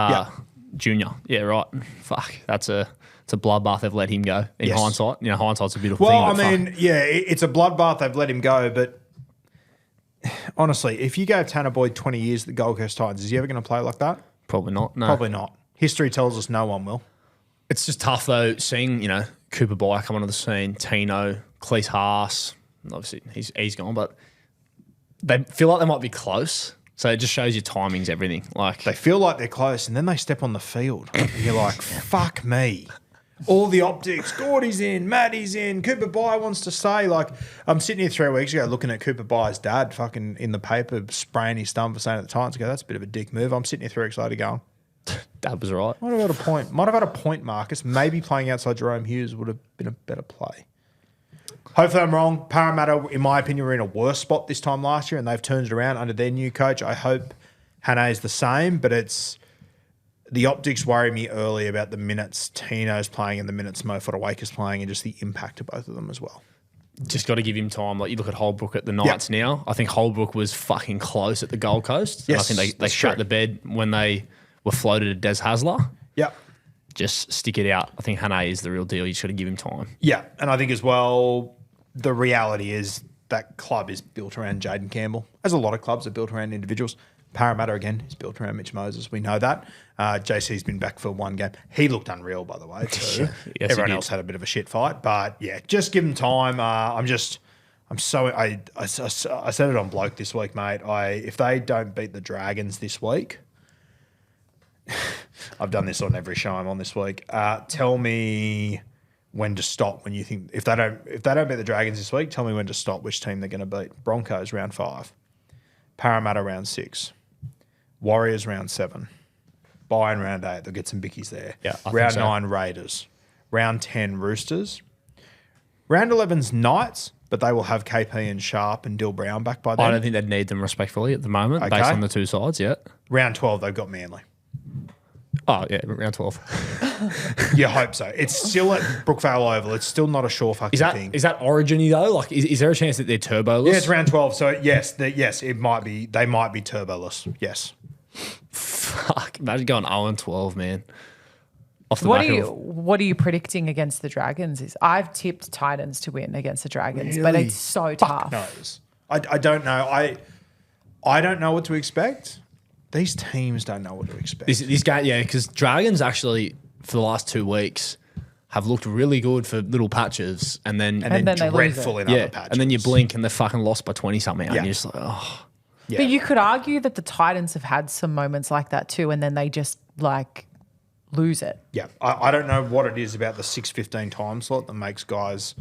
Junior. Yeah, right. Fuck. It's a bloodbath they've let him go in hindsight. Hindsight's a beautiful thing. Well, I mean, it's a bloodbath they've let him go, but honestly, if you gave Tanner Boyd 20 years at the Gold Coast Titans, is he ever going to play like that? Probably not. No. Probably not. History tells us no one will. It's just tough though, seeing, Cooper Byer come onto the scene, Tino, Cleese Haas. Obviously he's gone, but they feel like they might be close. So it just shows your timing's everything. Like they feel like they're close and then they step on the field and you're like, fuck me. All the optics, Gordy's in, Matty's in, Cooper Byer wants to stay. Like, I'm sitting here 3 weeks ago looking at Cooper Byer's dad fucking in the paper spraying his thumb for saying at the Titans, that's a bit of a dick move. I'm sitting here 3 weeks later going, Dad was right. Might have had a point, Marcus. Maybe playing outside Jerome Hughes would have been a better play. Hopefully I'm wrong. Parramatta, in my opinion, were in a worse spot this time last year and they've turned it around under their new coach. I hope Hannah is the same, but the optics worry me early about the minutes Tino's playing and the minutes Mo Fodawaker's playing and just the impact of both of them as well. Just got to give him time. Like you look at Holbrook at the Knights now. I think Holbrook was fucking close at the Gold Coast. Yes, and I think they that's shut true. the bed when they were floated at Des Hasler. Yeah. Just stick it out. I think Hannay is the real deal. You just got to give him time. Yeah. And I think as well, the reality is that club is built around Jaden Campbell, as a lot of clubs are built around individuals. Parramatta, again, is built around Mitch Moses. We know that. JC's been back for one game. He looked unreal, by the way, too. Yes, he Everyone did. else had a bit of a shit fight. But, yeah, just give him time. I said it on Bloke this week, mate. If they don't beat the Dragons this week, I've done this on every show I'm on this week. Tell me when to stop when you think if they don't beat the Dragons this week, tell me when to stop which team they're going to beat. Broncos round 5, Parramatta round 6, Warriors round 7, Bayern round 8. They'll get some bickies there. Yeah, I think round so. 9 Raiders, round 10 Roosters, round 11's Knights, but they will have KP and Sharp and Dill Brown back by then. I don't think they'd need them respectfully at the moment, Okay. based on the two sides. Yeah. Round 12 they've got Manly. Oh yeah, round 12. You hope so. It's still at Brookvale Oval. It's still not a sure fucking thing. Is that origin-y though? Like, is there a chance that they're turboless? Yeah, it's round 12. So yes, it might be. They might be turboless. Yes. Fuck, imagine going 0-12, man. Off the What back are of you predicting against the Dragons? I've tipped Titans to win against the Dragons, but Really? it's so Fuck tough. knows. I don't know. I don't know what to expect. These teams don't know what to expect. this guy, yeah, because Dragons actually for the last 2 weeks have looked really good for little patches, and then And then they lose dreadful it. in yeah, other patches. and then you blink and they're fucking lost by 20 something, Yeah. and you're just like, oh, Yeah. But you could argue that the Titans have had some moments like that too, and then they just like lose it. Yeah, I don't know what it is about the 6:15 time slot that makes guys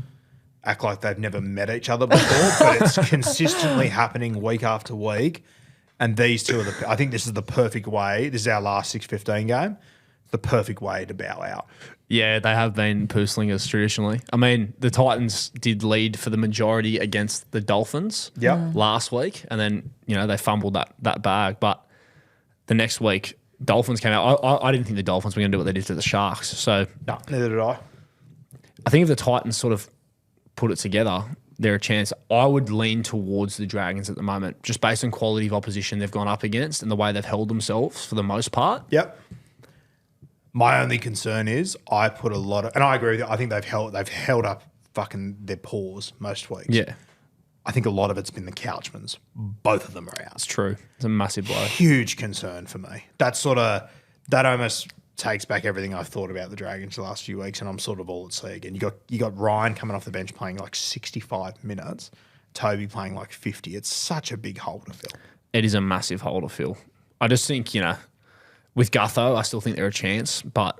act like they've never met each other before, but it's consistently happening week after week. And these two are I think this is the perfect way. This is our last 6:15 game. It's the perfect way to bow out. yeah, they have been poo slingers traditionally. I mean, the Titans did lead for the majority against the Dolphins Yep. last week, and then they fumbled that bag. But the next week, Dolphins came out. I didn't think the Dolphins were going to do what they did to the Sharks. So No, neither did I. I think if the Titans sort of put it together, they're a chance. I would lean towards the Dragons at the moment, just based on quality of opposition they've gone up against and the way they've held themselves for the most part. Yep. My only concern is I put a lot of, and I agree with you. I think they've held up fucking their paws most weeks. Yeah, I think a lot of it's been the Couchmans. Both of them are out. it's true. It's a massive blow. Huge concern for me. That almost takes back everything I've thought about the Dragons the last few weeks, and I'm sort of all at sea again. You got Ryan coming off the bench playing like 65 minutes, Toby playing like 50. It's such a big hole to fill. It is a massive hole to fill. I just think, with Gutho, I still think they're a chance, but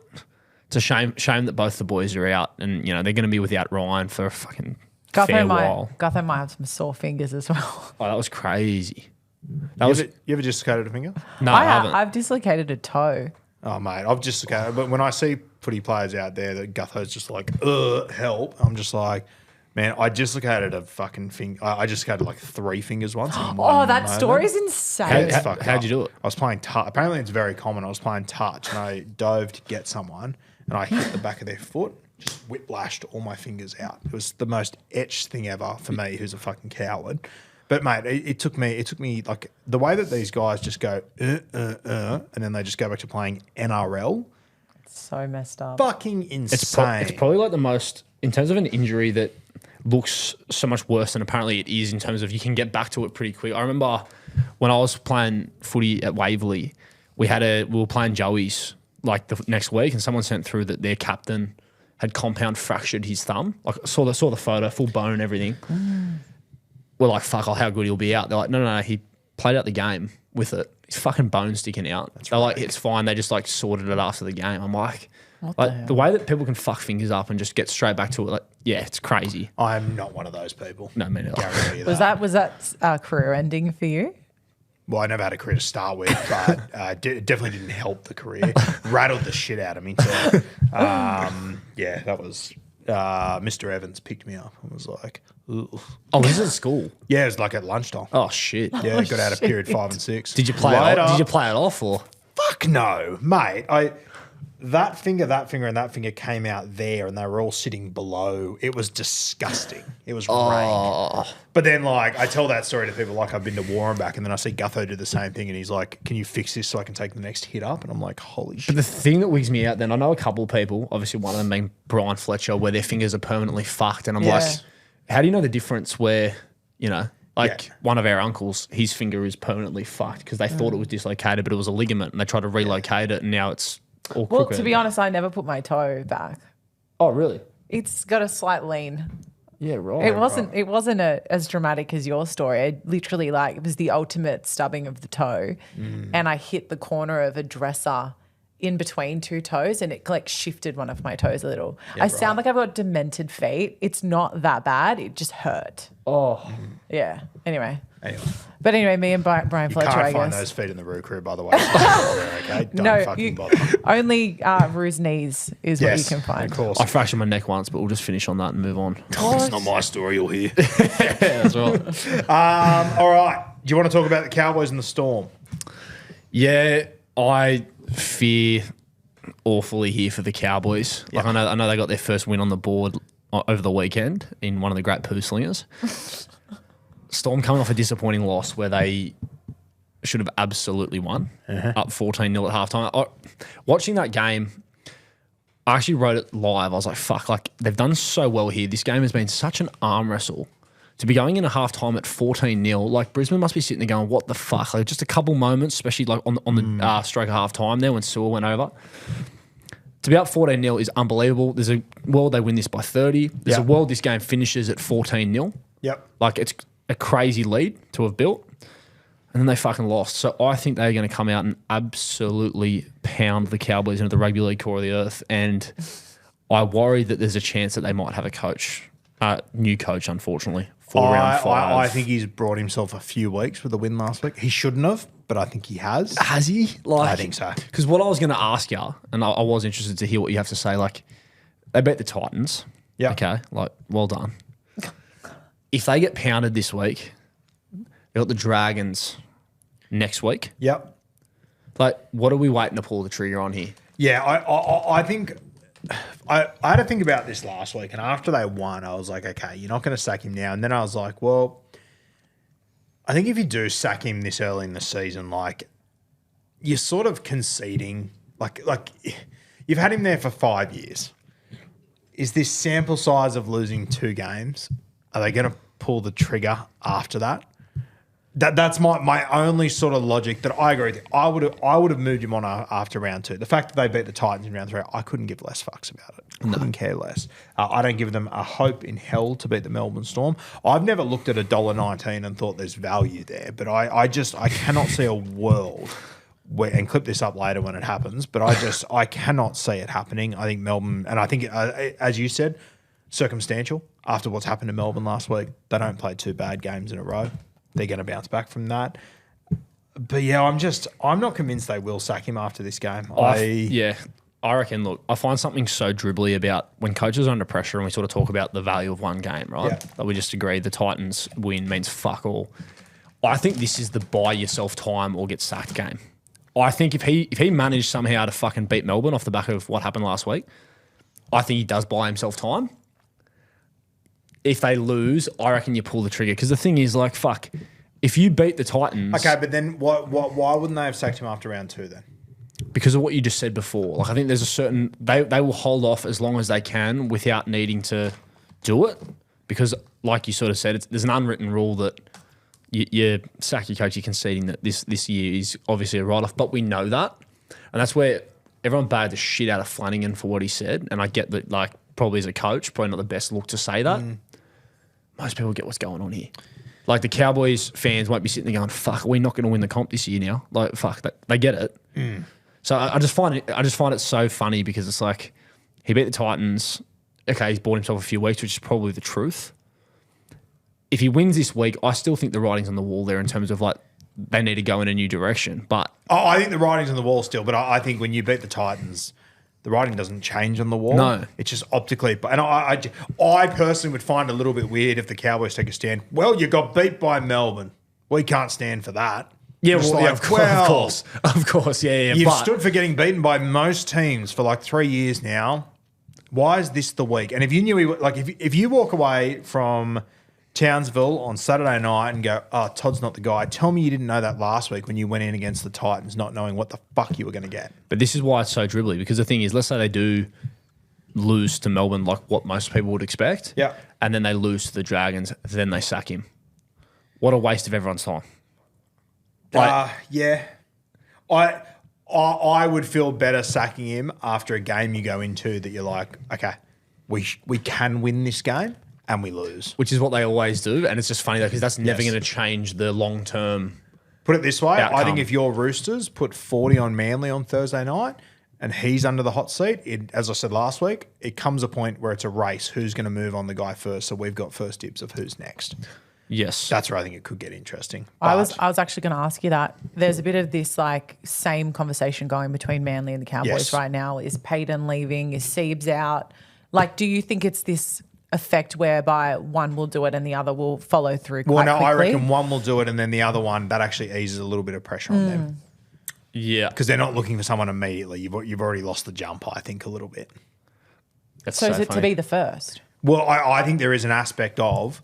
it's a shame that both the boys are out, and they're going to be without Ryan for a fucking fair while. Gutho might have some sore fingers as well. Oh, that was crazy. You ever dislocated a finger? No, I haven't. I've dislocated a toe. Oh, mate, I've dislocated. But when I see footy players out there that Gutho's just like, help, I'm just like, man, I dislocated a fucking finger. I dislocated like 3 fingers once. In one Oh, that moment. story's insane. It's fucked how'd up. you do it? I was playing touch. Apparently, it's very common. I was playing touch, and I dove to get someone, and I hit the back of their foot, just whiplashed all my fingers out. It was the most etched thing ever for me, who's a fucking coward. But mate, it took me like the way that these guys just go and then they just go back to playing NRL. So messed up. Fucking insane. It's probably like the most, in terms of an injury that looks so much worse than apparently it is, in terms of you can get back to it pretty quick. I remember when I was playing footy at Waverley, we were playing Joey's like the next week, and someone sent through that their captain had compound fractured his thumb. Like saw the photo, full bone and everything. We're like, fuck, how good he'll be out. They're like, no, he played out the game with it. His fucking bone sticking out. They're like, it's fine. They just like sorted it after the game. I'm like, the way that people can fuck fingers up and just get straight back to it, like, yeah, it's crazy. I'm not one of those people. No, me neither. Guarantee you Was that career ending for you? Well, I never had a career to start with, but it definitely didn't help the career. Rattled the shit out of me. So, yeah, that was Mr. Evans picked me up and was like, ugh. Oh, this is at school. Yeah, it was like at lunchtime. Oh shit. Yeah, got out of period 5 and 6. Did you play it Later. off? Did you play it off or? Fuck no, mate. that finger, and that finger came out there, and they were all sitting below. It was disgusting. It was rank. But then, like, I tell that story to people like I've been to war and back, and then I see Gutho do the same thing, and he's like, "Can you fix this so I can take the next hit up?" And I'm like, "Holy shit!" But the thing that wigs me out, then I know a couple of people, obviously one of them being Brian Fletcher, where their fingers are permanently fucked, and I'm like, how do you know the difference? Where one of our uncles, his finger is permanently fucked because they thought it was dislocated, but it was a ligament, and they tried to relocate it, and now it's all Well, crooked. to be honest, I never put my toe back. Oh, really? It's got a slight lean. Yeah, right. It wasn't as dramatic as your story. I literally, like, it was the ultimate stubbing of the toe, and I hit the corner of a dresser in between two toes, and it like shifted one of my toes a little. I sound like I've got demented feet. It's not that bad. It just hurt. Oh, Yeah. Anyway. But anyway, me and Brian You Fletcher, can't I find guess. those feet in the Roo crew, by the way. Okay? Don't fucking bother. Only Rue's knees is what you can find. Of course. I fractured my neck once, but we'll just finish on that and move on. It's not my story, you'll hear. That's right. All right. Do you want to talk about the Cowboys and the Storm? Yeah, I fear awfully here for the Cowboys. Like I know they got their first win on the board over the weekend in one of the great poo slingers. Storm coming off a disappointing loss where they should have absolutely won, up 14-0 at halftime. Watching that game, I actually wrote it live. I was like, fuck, like they've done so well here. This game has been such an arm wrestle. To be going in a halftime at 14-0, like Brisbane must be sitting there going, what the fuck? Like just a couple moments, especially like on the stroke of halftime there when Sewell went over. To be up 14-0 is unbelievable. There's a world they win this by 30. There's a world this game finishes at 14-0. Yep. Like it's a crazy lead to have built. And then they fucking lost. So I think they're going to come out and absolutely pound the Cowboys into the rugby league core of the earth. And I worry that there's a chance that they might have a new coach, unfortunately, for round 5. I think he's brought himself a few weeks with the win last week. He shouldn't have, but I think he has. Has he? Like, I think so. Because what I was going to ask you, and I was interested to hear what you have to say, like, they beat the Titans. Yeah. Okay, like, well done. If they get pounded this week, they got the Dragons next week. Yep. Like, what are we waiting to pull the trigger on here? Yeah, I think I had to think about this last week, and after they won, I was like, okay, you're not going to sack him now. And then I was like, well, I think if you do sack him this early in the season, like you're sort of conceding. Like you've had him there for 5 years. Is this sample size of losing 2 games? Are they going to pull the trigger after that? That's my only sort of logic that I agree with. I would have moved him on after round 2. The fact that they beat the Titans in round 3, I couldn't give less fucks about it. Couldn't care less. I don't give them a hope in hell to beat the Melbourne Storm. I've never looked at $1.19 and thought there's value there, but I cannot see a world where, and clip this up later when it happens, but I cannot see it happening. I think Melbourne, and I think as you said, circumstantial after what's happened to Melbourne last week. They don't play 2 bad games in a row. They're going to bounce back from that. But yeah, I'm not convinced they will sack him after this game. I reckon, look, I find something so dribbly about when coaches are under pressure and we sort of talk about the value of one game, right? Yeah. Like we just agree the Titans win means fuck all. I think this is the buy yourself time or get sacked game. I think if he managed somehow to fucking beat Melbourne off the back of what happened last week, I think he does buy himself time. If they lose, I reckon you pull the trigger. Because the thing is, like, fuck, if you beat the Titans... Okay, but then why wouldn't they have sacked him after round 2 then? Because of what you just said before. Like, I think there's a certain... They will hold off as long as they can without needing to do it. Because, like you sort of said, there's an unwritten rule that you sack your coach, you're conceding that this year is obviously a write-off. But we know that. And that's where everyone bagged the shit out of Flanagan for what he said. And I get that, like, probably as a coach, probably not the best look to say that. Most people get what's going on here. Like the Cowboys fans won't be sitting there going, fuck, we're not going to win the comp this year now. Like, fuck, they get it. So I just find it so funny because it's like he beat the Titans. Okay, he's bought himself a few weeks, which is probably the truth. If he wins this week, I still think the writing's on the wall there in terms of like they need to go in a new direction. But I think the writing's on the wall still, but I think when you beat the Titans, the writing doesn't change on the wall. No. It's just optically. And I personally would find it a little bit weird if the Cowboys take a stand. Well, you got beat by Melbourne. We can't stand for that. Yeah, Just well, yeah, like, of course, yeah. You've But stood for getting beaten by most teams for like 3 years now. Why is this the week? And if you knew if you walk away from Townsville on Saturday night and go, oh, Todd's not the guy, tell me you didn't know that last week when you went in against the Titans, not knowing what the fuck you were going to get. But this is why it's so dribbly, because the thing is, let's say they do lose to Melbourne like what most people would expect. Yeah. And then they lose to the Dragons, then they sack him. What a waste of everyone's time. Yeah. I would feel better sacking him after a game you go into that you're like, okay, we can win this game and we lose. Which is what they always do. And it's just funny though, because that's never Yes. going to change the long-term. Put it this way, I Outcome. think if your Roosters put 40 on Manly on Thursday night and he's under the hot seat, as I said last week, it comes a point where it's a race. Who's going to move on the guy first? So we've got first dibs of who's next. Yes. That's where I think it could get interesting. I But- was actually going to ask you that. There's a bit of this like same conversation going between Manly and the Cowboys Yes. right now. Is Payton leaving? Is Siebes out? Like, do you think it's this effect whereby one will do it and the other will follow through quite Well, no, quickly? I reckon one will do it and then the other one, that actually eases a little bit of pressure on them. Yeah. Because they're not looking for someone immediately. You've already lost the jump, I think, a little bit. That's So is it funny. to be the first? Well, I think there is an aspect of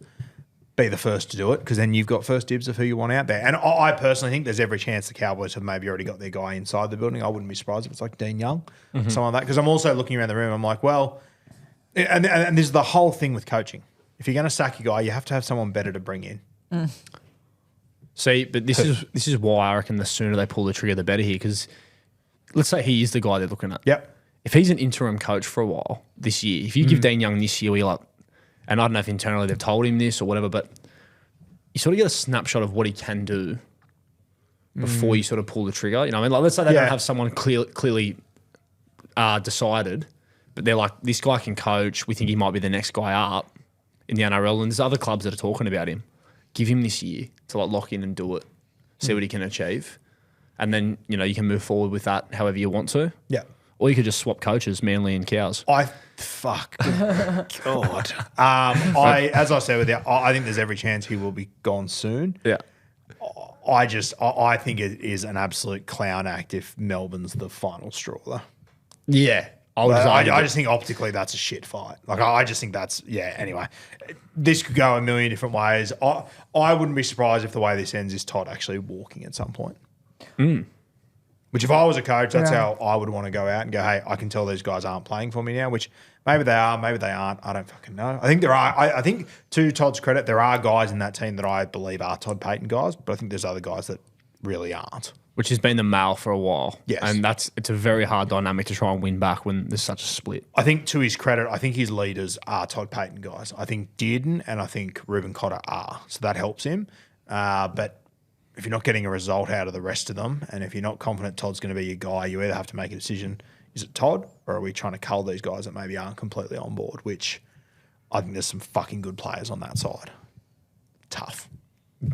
be the first to do it because then you've got first dibs of who you want out there. And I personally think there's every chance the Cowboys have maybe already got their guy inside the building. I wouldn't be surprised if it's like Dean Young, something like that. Because I'm also looking around the room. I'm like, well, and this is the whole thing with coaching. If you're going to sack your guy, you have to have someone better to bring in. See, but this is why I reckon the sooner they pull the trigger, the better here. Because let's say he is the guy they're looking at. Yep. If he's an interim coach for a while this year, if you give Dean Young this year, where you're like, and I don't know if internally they've told him this or whatever, but you sort of get a snapshot of what he can do before you sort of pull the trigger. You know what I mean? Like, let's say they Yeah. don't have someone clearly decided, but they're like, this guy can coach. We think he might be the next guy up in the NRL. And there's other clubs that are talking about him. Give him this year to like lock in and do it, see what he can achieve. And then, you know, you can move forward with that however you want to. Yeah. Or you could just swap coaches, Manly and Cows. Fuck. God. As I said with you, I think there's every chance he will be gone soon. Yeah. I think it is an absolute clown act if Melbourne's the final straw, though. Yeah. I just think optically that's a shit fight. Like, I just think that's, yeah, anyway. This could go a million different ways. I wouldn't be surprised if the way this ends is Todd actually walking at some point. Which if I was a coach, that's how I would want to go out and go, hey, I can tell these guys aren't playing for me now, which maybe they are, maybe they aren't. I don't fucking know. I think there are, I think to Todd's credit, there are guys in that team that I believe are Todd Payton guys, but I think there's other guys that really aren't. Which has been the male for a while. Yes. And it's a very hard dynamic to try and win back when there's such a split. I think to his credit, I think his leaders are Todd Payton guys. I think Dearden and I think Ruben Cotter are. So that helps him. But if you're not getting a result out of the rest of them, and if you're not confident Todd's going to be your guy, you either have to make a decision, is it Todd, or are we trying to cull these guys that maybe aren't completely on board, which I think there's some fucking good players on that side. Tough.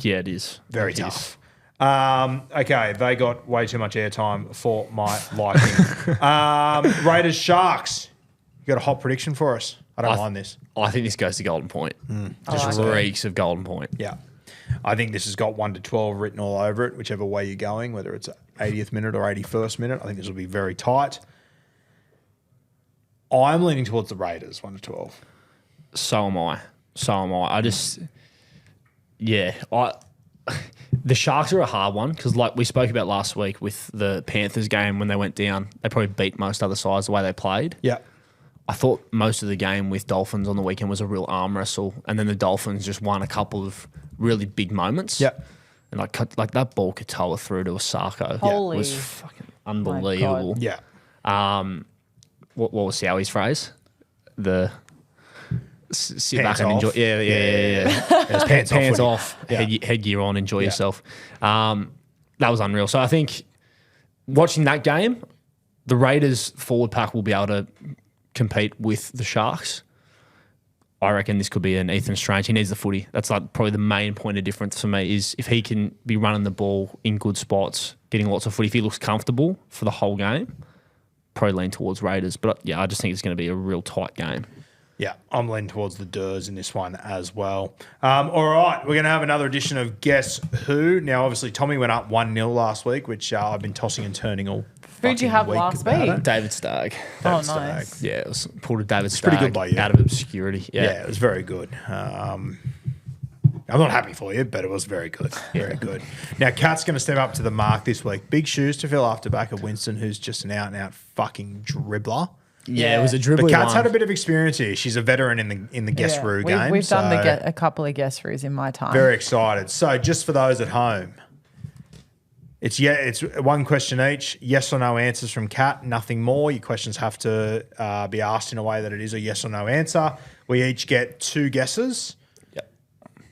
Yeah, it is. Very It tough. Okay, they got way too much airtime for my liking. Raiders Sharks. You got a hot prediction for us? I don't mind this. I think this goes to Golden Point. Just like it. reeks of Golden Point. Yeah. I think this has got 1 to 12 written all over it, whichever way you're going, whether it's 80th minute or 81st minute. I think this will be very tight. I'm leaning towards the Raiders, 1 to 12. So am I. I just, yeah. The Sharks are a hard one because, like we spoke about last week with the Panthers game when they went down, they probably beat most other sides the way they played. Yeah. I thought most of the game with Dolphins on the weekend was a real arm wrestle, and then the Dolphins just won a couple of really big moments. Yeah. And like that ball Katoa through to Osako Holy was fucking unbelievable. Yeah. What was Howie's phrase? The sit Pants back and off. enjoy. Yeah. There's pants Pants off. off, headgear on, enjoy yourself. That was unreal. So I think watching that game, the Raiders forward pack will be able to compete with the Sharks. I reckon this could be an Ethan Strange. He needs the footy. That's like probably the main point of difference for me is if he can be running the ball in good spots, getting lots of footy. If he looks comfortable for the whole game, probably lean towards Raiders. But yeah, I just think it's going to be a real tight game. Yeah, I'm leaning towards the Durs in this one as well. All right, we're going to have another edition of Guess Who. Now, obviously, Tommy went up 1-0 last week, which I've been tossing and turning all Who'd you fucking have week last about week? it. David Stagg. Oh, David nice. Stagg. Yeah, it was pulled a David Stagg pretty good by you. out of obscurity. Yeah, it was very good. I'm not happy for you, but it was very good. Very good. Now, Kat's going to step up to the mark this week. Big shoes to fill after back of Winston, who's just an out-and-out fucking dribbler. Yeah, it was a But dribbling Kat's one. had a bit of experience here. She's a veteran in the Guess Who game. We've done so a couple of Guess Who's in my time. very excited. So, just for those at home, it's one question each. Yes or no answers from Kat. Nothing more. Your questions have to be asked in a way that it is a yes or no answer. We each get 2 guesses. Yep.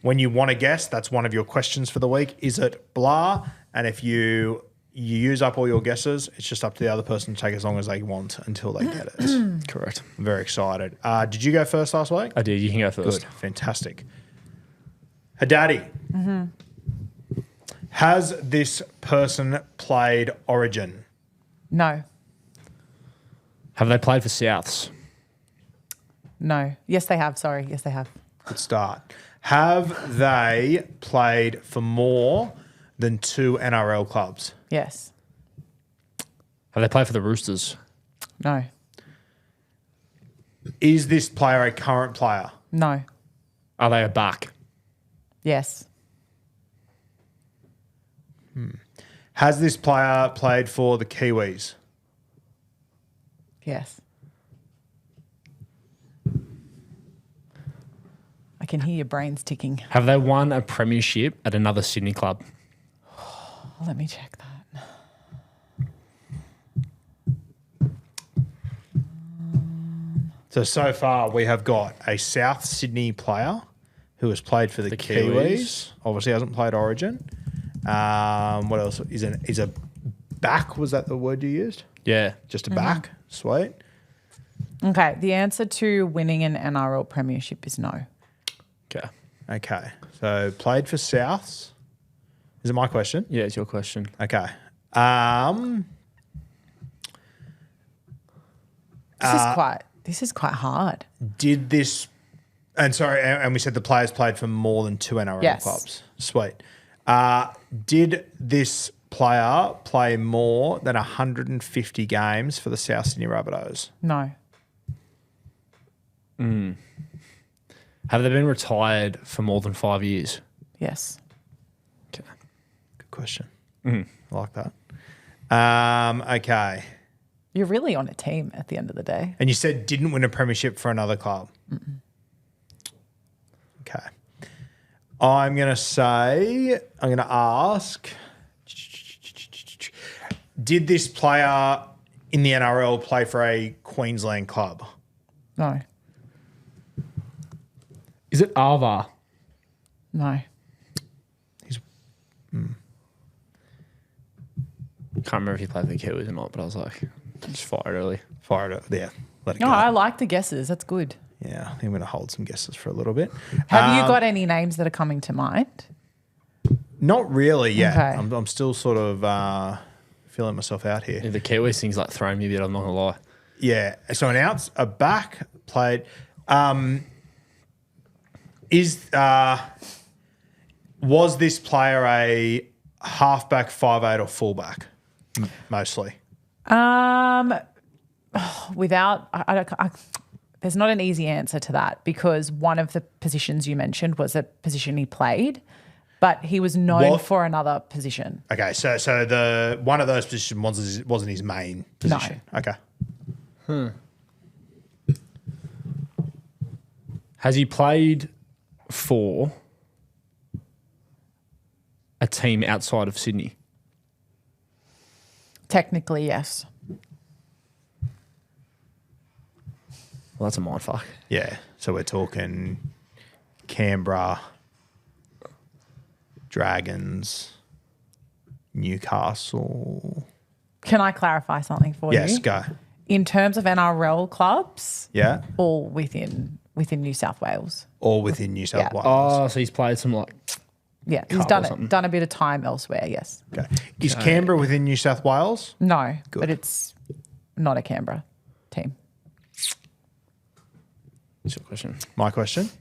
When you want to guess, that's one of your questions for the week. Is it blah? And if you use up all your guesses, it's just up to the other person to take as long as they want until they get it. Correct. I'm very excited. Did you go first last week? I did. You can go first. Good. Fantastic. Hadadi. Has this person played Origin? No. Have they played for Souths? No. Yes, they have. Sorry. Yes, they have. Good start. Have they played for more than 2 NRL clubs? Yes. Have they played for the Roosters? No. Is this player a current player? No. Are they a back? Yes. Has this player played for the Kiwis? Yes. I can hear your brains ticking. Have they won a premiership at another Sydney club? Let me check that. So far we have got a South Sydney player who has played for the Kiwis. Kiwis. Obviously hasn't played Origin. What else? Is a back? Was that the word you used? Yeah. Just a back? Sweet. Okay. The answer to winning an NRL premiership is no. Okay. Okay. So played for Souths. Is it my question? Yeah, it's your question. Okay. This is quite hard. Did this? And we said the players played for more than 2 NRL Yes. clubs. Sweet. Did this player play more than 150 games for the South Sydney Rabbitohs? No. Have they been retired for more than 5 years? Yes. Okay. Good question. I like that. Okay. You're really on a team at the end of the day. And you said didn't win a premiership for another club. Okay. I'm going to ask, did this player in the NRL play for a Queensland club? No. Is it Ava? No. Can't remember if he played for the Kiwis or not, but I was like, just fire it early. Fire it. Yeah. Let it No, go. I like the guesses. That's good. Yeah. I think I'm going to hold some guesses for a little bit. Have you got any names that are coming to mind? Not really yet. Okay. I'm still sort of feeling myself out here. Yeah, the Kiwis thing's like throwing me a bit, I'm not going to lie. Yeah. So a back played. Was this player a halfback, 5'8", or fullback? Mostly. There's not an easy answer to that because one of the positions you mentioned was a position he played, but he was known for another position. Okay, so the one of those positions wasn't his main position. No. Okay. Has he played for a team outside of Sydney? Technically, yes. Well, that's a mindfuck. Yeah. So we're talking Canberra, Dragons, Newcastle. Can I clarify something for you? Yes, go. In terms of NRL clubs, Yeah. all within New South Wales. All within New South Yeah. Wales. Oh, so he's played some like Yeah, he's Cup or done something. done a bit of time elsewhere. Yes. Okay. Is Canberra within New South Wales? No, Good. but it's not a Canberra team. What's your question? My question.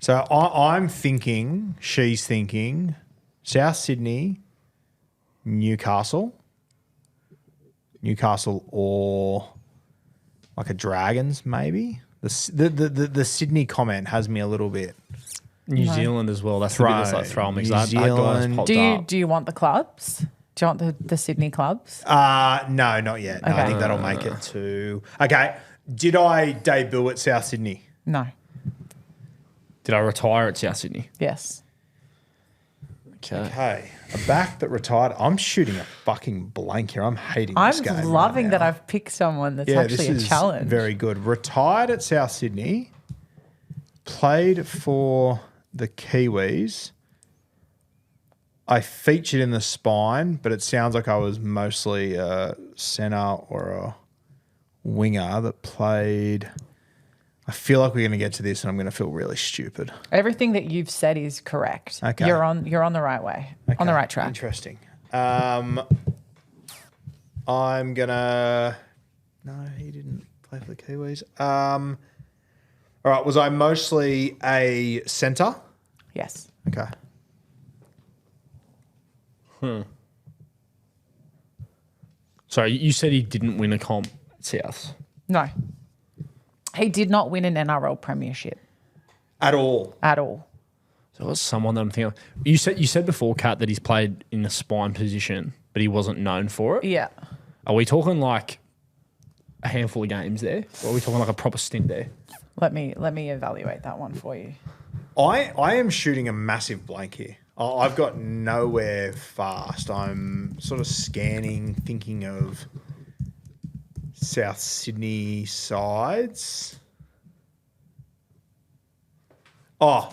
So I'm thinking, she's thinking, South Sydney, Newcastle or like a Dragons maybe. The Sydney comment has me a little bit. New Zealand as well. That's the bit that's like throwing me. New 'cause that guy's Zealand. popped Do up. you want the clubs? Do you want the Sydney clubs? No, not yet. No, I Okay. think that'll make it to. Okay. Did I debut at South Sydney? No. Did I retire at South Sydney? Yes. Okay. Hey, a back that retired. I'm shooting a fucking blank here. I'm hating this game. I'm loving right that now. I've picked someone that's Yeah, actually this a is challenge. very good. Retired at South Sydney, played for the Kiwis. I featured in the spine, but it sounds like I was mostly a centre or a winger that played. I feel like we're going to get to this and I'm going to feel really stupid. Everything that you've said is correct. Okay. You're on the right way. On the right track. Interesting. I'm gonna. No, he didn't play for the Kiwis. All right. Was I mostly a centre? Yes. Okay. Sorry, you said he didn't win a comp at South. No. He did not win an NRL premiership At all. at all. So it was someone that I'm thinking of. You said before, Kat, that he's played in the spine position, but he wasn't known for it. Yeah. Are we talking like a handful of games there? Or are we talking like a proper stint there? Let me evaluate that one for you. I am shooting a massive blank here. I've got nowhere fast. I'm sort of scanning, thinking of South Sydney sides. Oh,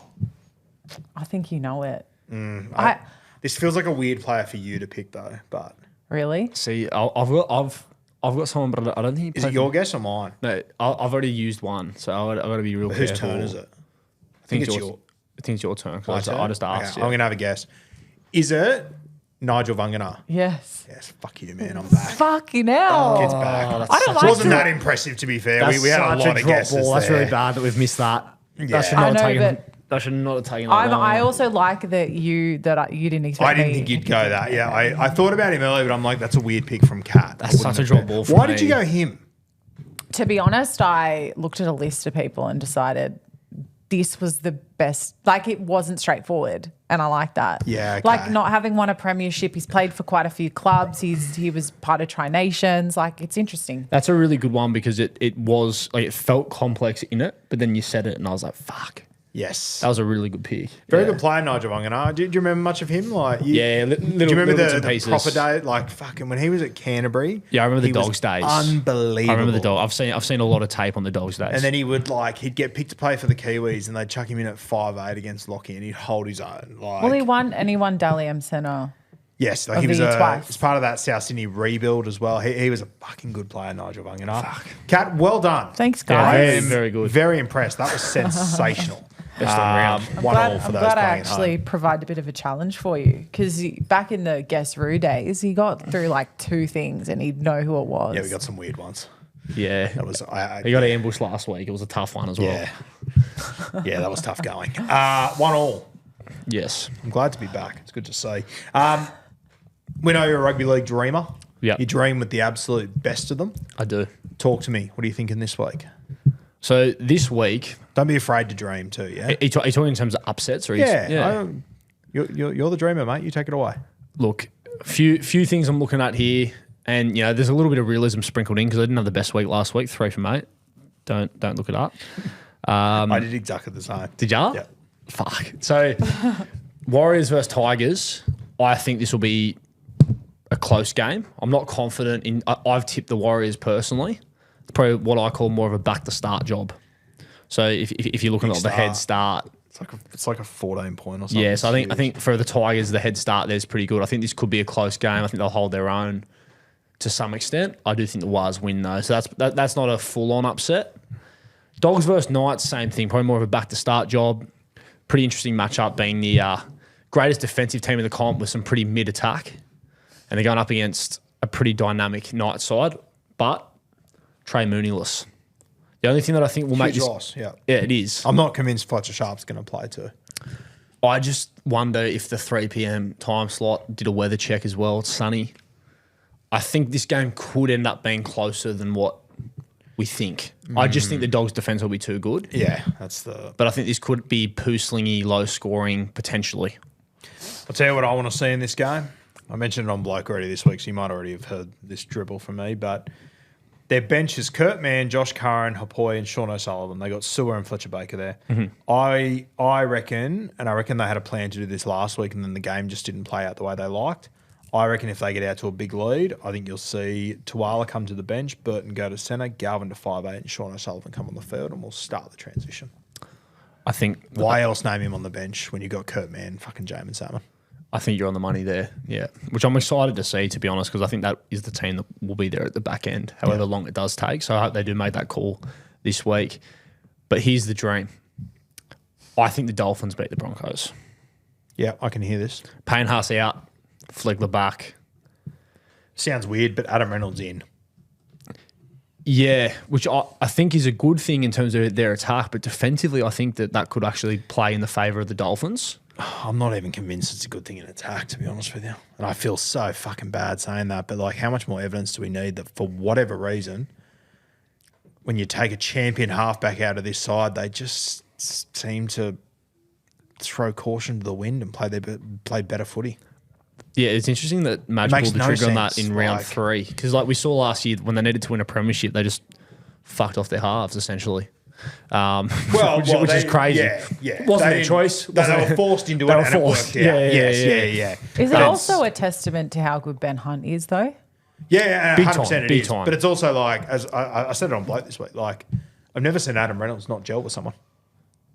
I think you know it. this feels like a weird player for you to pick, though. But Really? See, I've got someone, but I don't think he is it played your guess or mine? No, I've already used one, so I've got to be real Whose careful. turn is it? I think it's it's your- I think it's your turn. 'Cause My I turn? just asked Okay, you. I'm gonna have a guess. Is it Nigel Vangana? Yes. Yes, fuck you, man. I'm back. Fucking hell. Kids back. I don't like Wasn't to- that impressive, to be fair. That's We had a such lot of drop guesses ball. That's there. really bad that we've missed that. Yeah. That should I not know, have taken. but That should not have taken. I also like that you didn't expect I didn't me. think you'd go that. Yeah, I thought about him earlier, but I'm like, that's a weird pick from Kat. That's such a drop ball for Why did you me. go him? To be honest, I looked at a list of people and decided this was the best. Like, it wasn't straightforward, and I like that. Yeah, okay. Like, not having won a premiership, he's played for quite a few clubs. He was part of Tri Nations. Like, it's interesting. That's a really good one because it was like it felt complex in it, but then you said it and I was like, fuck. Yes. That was a really good pick. Very good player, Nigel Vangana. Do you remember much of him? Like, Yeah, do little, you remember little bits the and pieces. proper day? Like, fucking, when he was at Canterbury. Yeah, I remember he the was Dogs days. Unbelievable. I remember the dog. I've seen a lot of tape on the Dogs days. And then he'd get picked to play for the Kiwis and they'd chuck him in at 5'8" against Lockie and he'd hold his own. Like, Well, he won Dally M Centre. yes, like of he was the year twice. as part of that South Sydney rebuild as well. He was a fucking good player, Nigel Vangana. Kat, well done. Thanks, Yeah, guys. very, very good. Very impressed. That was sensational. Best on round. I'm 1-1 glad, for I'm those glad I playing at home. actually provided a bit of a challenge for you because back in the Guess Roo days, he got through like two things and he'd know who it was. Yeah, we got some weird ones. Yeah. That was He got ambushed last week. It was a tough one as well. yeah, yeah, that was tough going. 1-1. Yes. I'm glad to be back. It's good to see. We know you're a rugby league dreamer. Yep. You dream with the absolute best of them. I do. Talk to me. What are you thinking this week? So this week, Don't be afraid to dream too. Yeah. are you talking in terms of upsets or Yeah. You're the dreamer, mate. You take it away. Look, few things I'm looking at here, and you know, there's a little bit of realism sprinkled in because I didn't have the best week last week, 3 from 8. Don't look it up. I did exactly the same. Did ya? Yeah. Fuck. So Warriors versus Tigers. I think this will be a close game. I'm not confident in. I've tipped the Warriors personally. It's probably what I call more of a back to start job. So if you're looking Big at the head start. It's like a 14 point or something. Yeah, so I It's think for the Tigers, the head start there's pretty good. I think this could be a close game. I think they'll hold their own to some extent. I do think the Wars win though, so that's not a full on upset. Dogs versus Knights, same thing. Probably more of a back to start job. Pretty interesting matchup, being the greatest defensive team in the comp with some pretty mid attack, and they're going up against a pretty dynamic Knights side, but Trey Mooney-less. The only thing that I think will make Huge this, loss, yeah. yeah, it is. I'm not convinced Fletcher Sharp's going to play too. I just wonder if the 3 p.m. time slot did a weather check as well. It's sunny. I think this game could end up being closer than what we think. I just think the Dogs' defense will be too good. Yeah, that's the. But I think this could be poo-slingy, low scoring potentially. I'll tell you what I want to see in this game. I mentioned it on Bloke already this week, so you might already have heard this dribble from me, but their bench is Kurt Mann, Josh Curran, Hapoy, and Sean O'Sullivan. They got Sewer and Fletcher Baker there. I reckon they had a plan to do this last week, and then the game just didn't play out the way they liked. I reckon if they get out to a big lead, I think you'll see Tuala come to the bench, Burton go to centre, Galvin to 5'8", and Sean O'Sullivan come on the field, and we'll start the transition. I think. Why else name him on the bench when you got Kurt Mann, fucking Jamin Salmon? I think you're on the money there, yeah. Which I'm excited to see, to be honest, because I think that is the team that will be there at the back end, however long it does take. So I hope they do make that call this week. But here's the dream. I think the Dolphins beat the Broncos. Yeah, I can hear this. Payne Haas out, Flegler back. Sounds weird, but Adam Reynolds in. Yeah, which I think is a good thing in terms of their attack, but defensively I think that could actually play in the favour of the Dolphins. I'm not even convinced it's a good thing in attack, to be honest with you. And I feel so fucking bad saying that, but like, how much more evidence do we need that for whatever reason, when you take a champion halfback out of this side, they just seem to throw caution to the wind and play better footy. Yeah, it's interesting that Magic pulled the trigger on that in round 3. Because like we saw last year, when they needed to win a premiership, they just fucked off their halves, essentially. Which is crazy. Yeah. Wasn't their choice. They were forced into it and it worked out. Yeah. Is it also a testament to how good Ben Hunt is, though? Yeah, Big 100% time, it big is. time. But it's also like, as I said it on Bloke this week, like, I've never seen Adam Reynolds not gel with someone.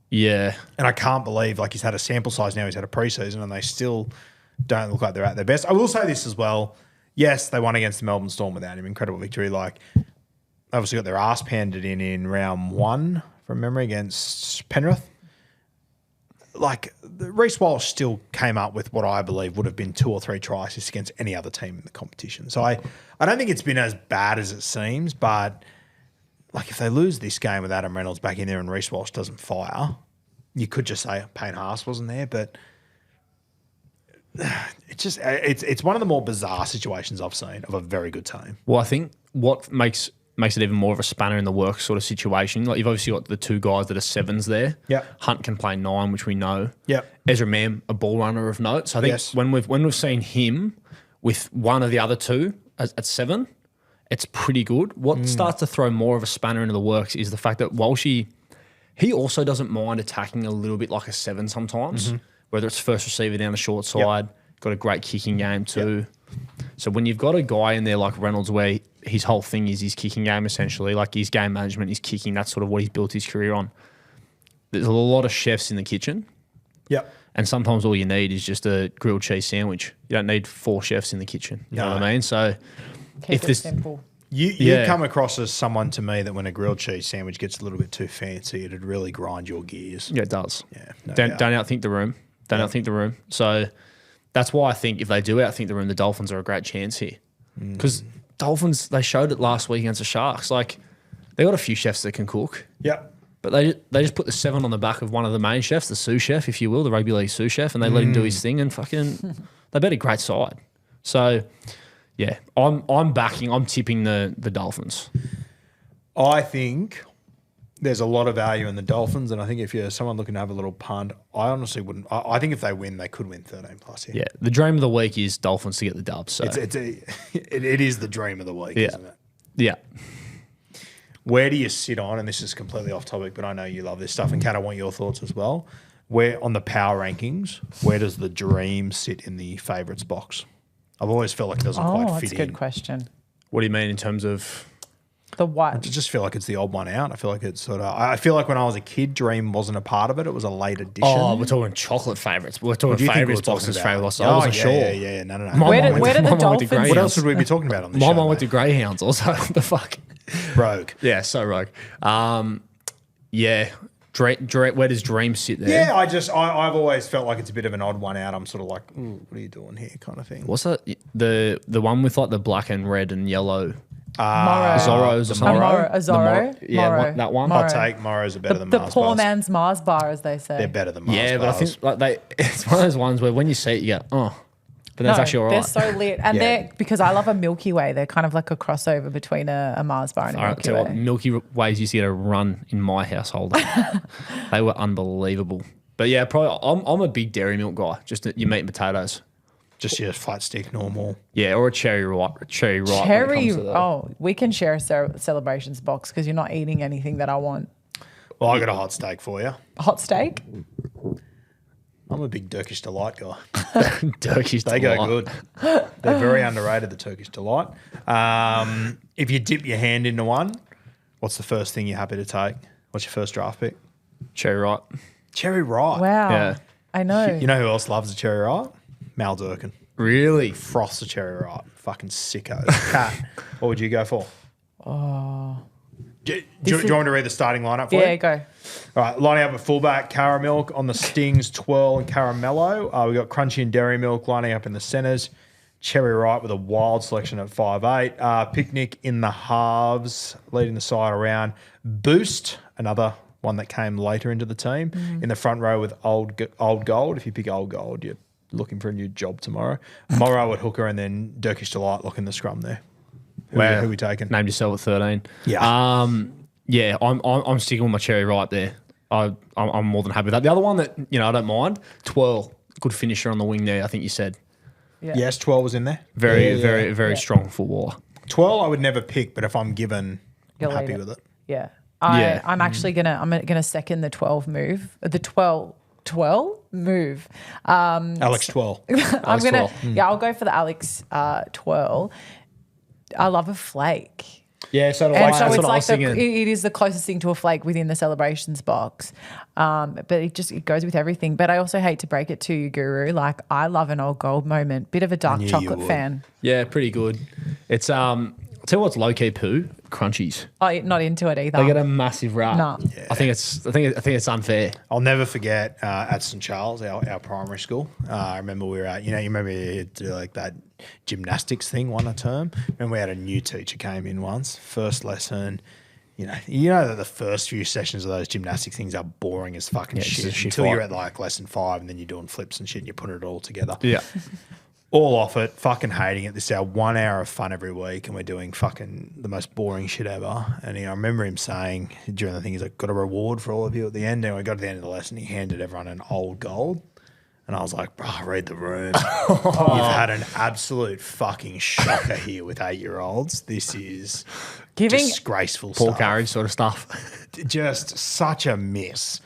Yeah. And I can't believe, like, he's had a sample size now, he's had a preseason, and they still don't look like they're at their best. I will say this as well. Yes, they won against the Melbourne Storm without him. Incredible victory. Like, obviously got their ass handed in round 1 from memory against Penrith. Like, Reece Walsh still came up with what I believe would have been 2 or 3 tries just against any other team in the competition. So I don't think it's been as bad as it seems, but like, if they lose this game with Adam Reynolds back in there and Reece Walsh doesn't fire, you could just say Payne Haas wasn't there, but it's one of the more bizarre situations I've seen of a very good team. Well, I think what makes it even more of a spanner in the works sort of situation. Like, you've obviously got the 2 guys that are 7s there. Yeah. Hunt can play 9, which we know. Yeah. Ezra Mam, a ball runner of note. So I think when we've seen him with one of the other 2 at 7, it's pretty good. What starts to throw more of a spanner into the works is the fact that Walshy, he also doesn't mind attacking a little bit like a 7 sometimes, whether it's first receiver down the short side, got a great kicking game too. So when you've got a guy in there like Reynolds where his whole thing is his kicking game essentially, like his game management, his kicking, that's sort of what he's built his career on. There's a lot of chefs in the kitchen. Yep. And sometimes all you need is just a grilled cheese sandwich. You don't need 4 chefs in the kitchen. You know what I mean? So Keep it simple. You come across as someone to me that when a grilled cheese sandwich gets a little bit too fancy, it'd really grind your gears. Yeah, it does. Yeah, Don't outthink the room. Don't outthink the room. So that's why I think if they do outthink the room, the Dolphins are a great chance here. Because Dolphins, they showed it last week against the Sharks. Like, they got a few chefs that can cook. Yep. But they just put the 7 on the back of one of the main chefs, the sous chef, if you will, the rugby league sous chef, and they let him do his thing and fucking they bet a great side. So yeah, I'm tipping the Dolphins. I think there's a lot of value in the Dolphins, and I think if you're someone looking to have a little punt, I honestly wouldn't. I think if they win, they could win 13 plus here. Yeah, the dream of the week is Dolphins to get the dub. So It is the dream of the week, isn't it? Yeah. Where do you sit on, and this is completely off topic, but I know you love this stuff, and Kat, I want your thoughts as well. Where on the power rankings, where does the dream sit in the favourites box? I've always felt like it doesn't quite Oh, fit that's a good in. question. What do you mean in terms of? The I what? just feel like it's the odd one out. I feel like it's sort of. I feel like when I was a kid, Dream wasn't a part of it. It was a late addition. Oh, we're talking chocolate favourites. We're talking What do you think we were favourites talking boxes, about? favourites. Oh, I wasn't yeah, sure. Yeah. No. My Where mum did- went where to- did the my mum went to Dolphins- Greyhounds. What else would we be talking about on this My show? mum went to mate? Greyhounds also. The fuck? Rogue. Yeah, so rogue. Yeah. Where does Dream sit there? Yeah, I've always felt like it's a bit of an odd one out. I'm sort of like, ooh, what are you doing here, kind of thing. What's that? The one with like the black and red and yellow Morrow. Zorro's the or something. Morrow. A The Zorro. Yeah, Morrow. that one. Morrow. I'll take Morrows are better than The Mars poor bars. man's Mars bar, as they say. They're better than Mars Yeah, but I bars. think it's one of those ones where when you see it, you go, oh, but that's actually all They're right. so lit. And Yeah. they're, because I love a Milky Way, they're kind of like a crossover between a Mars bar and a All right, Milky tell you what, Way. Milky Ways used to get a run in my household. They were unbelievable. But yeah, probably I'm a big dairy milk guy. Just your meat and potatoes. Just your flat stick, normal. Yeah, or a cherry ripe. Cherry ripe. when it Cherry, comes to the- oh, we can share a celebrations box because you're not eating anything that I want. Well, I got a hot steak for you. Hot steak? I'm a big Turkish Delight guy. Turkish They go delight. good. They're very underrated, the Turkish Delight. If you dip your hand into one, what's the first thing you're happy to take? What's your first draft pick? Cherry ripe. Cherry ripe. Wow. Yeah. I know. You know who else loves a cherry ripe? Mal Durkin. Really? Frosts a cherry ripe. Fucking sicko. Cat, what would you go for? Do you want me to read the starting lineup for you? yeah, go. All right, lining up at fullback, Caramilk on the Stings, Twirl and Caramello. We got Crunchy and Dairy Milk lining up in the centres. Cherry Ripe with a wild selection at 5'8". Picnic in the halves, leading the side around. Boost, another one that came later into the team, in the front row with Old Gold. If you pick Old Gold, you're looking for a new job tomorrow. Morrow at hooker and then Turkish Delight looking the scrum there. Who are we taking? Named yourself at 13. Yeah. Yeah, I'm sticking with my cherry ripe there. I'm more than happy with that. The other one that I don't mind, Twirl, good finisher on the wing there. I think you said Yeah. Yes, 12 was in there. very strong footballer. 12 I would never pick, but if I'm given, You'll I'm happy eat it. with it. Yeah. Yeah. I'm actually gonna second the 12 move. The 12 move. Alex 12. I'm gonna Twirl. I'll go for the Alex twirl. I love a flake. Yeah, so And so that's it's what I like was thinking. it is the closest thing to a flake within the celebrations box. But it goes with everything. But I also hate to break it to you, Guru. Like, I love an Old Gold moment. Bit of a dark knew you chocolate would. fan. Yeah, pretty good. It's I'll tell you what's low key poo, crunchies. Oh, not into it either. They get a massive rap. No. I think it's unfair. I'll never forget at St Charles, our primary school. I remember we were at, you remember you had to do like that gymnastics thing one a term. And we had a new teacher came in once, first lesson. You know that the first few sessions of those gymnastics things are boring as fucking it's shit a shit until fight. you're at like lesson 5 and then you're doing flips and shit and you're putting it all together. Yeah. All off it, fucking hating it. This is our 1 hour of fun every week, and we're doing fucking the most boring shit ever. And I remember him saying during the thing, he's like, got a reward for all of you at the end. And we got to the end of the lesson, he handed everyone an Old Gold. And I was like, bro, read the room. You've had an absolute fucking shocker here with 8-year-olds. This is Giving disgraceful Paul stuff. carriage sort of stuff. Just such a miss.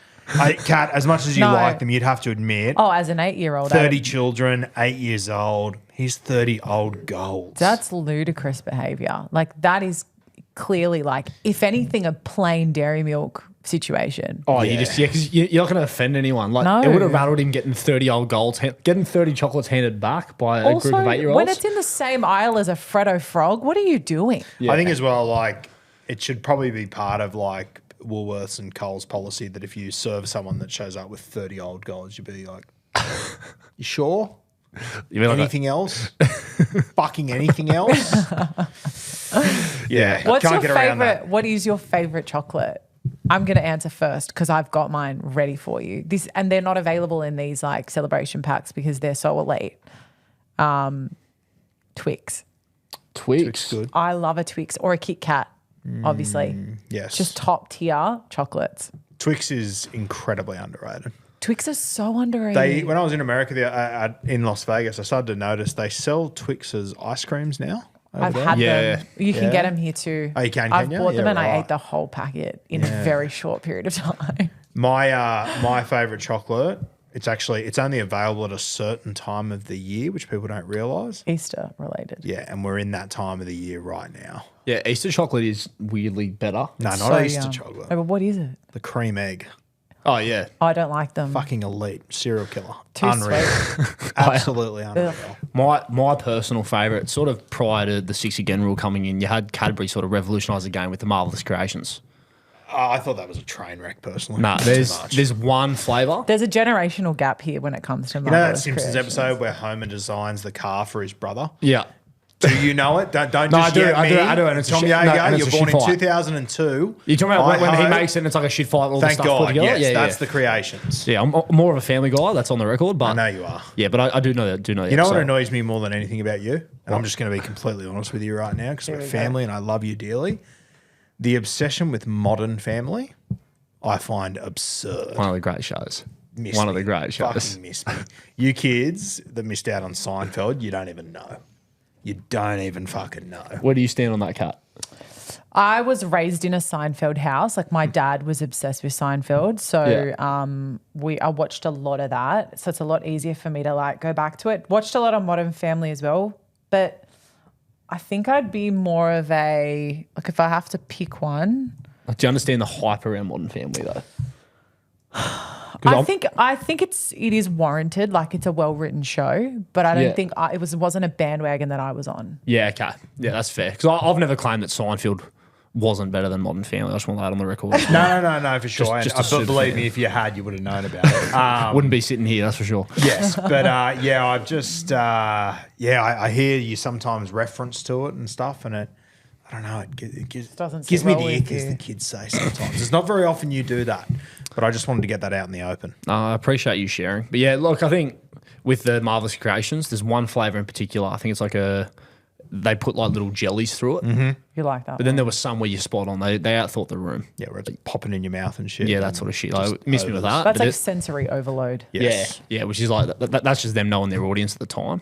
Kat, as much as you No. like them, you'd have to admit, as an 8-year-old. 30 children, 8 years old. He's 30 Old Golds. That's ludicrous behavior. Like, that is clearly, like, if anything, a plain dairy milk situation. Oh, because you're not going to offend anyone. Like No. it would have rattled him getting 30 Old Golds, getting 30 chocolates handed back by a Also, group of 8-year-olds. when it's in the same aisle as a Freddo Frog, what are you doing? I think as well, like, it should probably be part of, like, Woolworths and Coles policy that if you serve someone that shows up with 30 Old Golds, you'd be like, you sure? You mean like Anything else? Fucking anything else? Yeah. What's can't your get around favorite? that. What is your favorite chocolate? I'm going to answer first because I've got mine ready for you. And they're not available in these like celebration packs because they're so elite. Twix. Twix. Good. I love a Twix or a Kit Kat. Obviously, Yes. just top tier chocolates. Twix is incredibly underrated. Twix are so underrated. When I was in America, in Las Vegas, I started to notice they sell Twix as ice creams now. over I've there. had Yeah. them. You can Yeah. get them here too. Oh, you can I've you? bought them Yeah, and I right. ate the whole packet in a very short period of time. My favorite chocolate. It's only available at a certain time of the year, which people don't realize. Easter related. Yeah, and we're in that time of the year right now. Yeah, Easter chocolate is weirdly better. No, not So Easter yum. chocolate. No, but what is it? The cream egg. Oh, yeah. I don't like them. Fucking elite. Serial killer. Too Unreal. Absolutely unreal. My personal favourite, sort of prior to the 6 again rule coming in, you had Cadbury sort of revolutionise the game with the Marvellous Creations. I thought that was a train wreck, personally. Nah, Too much. there's one flavour. There's a generational gap here when it comes to You know that Marvelous Simpsons creations. episode where Homer designs the car for his brother? Yeah. Do you know it? Don't No, just I do. yet I do. me. I do. And it's a Tom shit- Jaeger, no, and it's you're a born shit in fight. 2002. You talking about I when he hope- makes it and it's like a shit fight, all the Thank stuff put God. together? Yes, yeah, that's yeah. the creations. Yeah, I'm more of a family guy. That's on the record, but I know you are. Yeah, but I do know that. You know what annoys me more than anything about you? And I'm just going to be completely honest with you right now because we're we go. family and I love you dearly. The obsession with Modern Family, I find absurd. One of the great shows. Miss One me. of the great shows. Fucking miss me. You kids that missed out on Seinfeld, you don't even know. You don't even fucking know. Where do you stand on that, Kat? I was raised in a Seinfeld house. Like my dad was obsessed with Seinfeld, so I watched a lot of that. So it's a lot easier for me to like go back to it. Watched a lot of Modern Family as well, but I think I'd be more of a like if I have to pick one. Do you understand the hype around Modern Family though? I think it is warranted. Like it's a well written show, but I don't Yeah. think it wasn't a bandwagon that I was on. Yeah, okay. Yeah, that's fair. Because I've never claimed that Seinfeld wasn't better than Modern Family. I just want that on the record. No, for sure. Just And a super believe fan. me, if you had, you would have known about it. Wouldn't be sitting here, that's for sure. Yes, but yeah, I've just I hear you sometimes reference to it and stuff, and it I don't know, it Doesn't gives sit me well the with ick, as you. the kids say sometimes. It's not very often you do that, but I just wanted to get that out in the open. I appreciate you sharing. But yeah, look, I think with the Marvelous Creations, there's one flavour in particular. I think it's like they put like little jellies through it. Mm-hmm. You like that? But then there was some where you spot on. They outthought the room. Yeah, where it's popping in your mouth and shit. Yeah, that sort of shit. I miss me with that. That's but like sensory overload. Yes. Yeah, which is like that's just them knowing their audience at the time.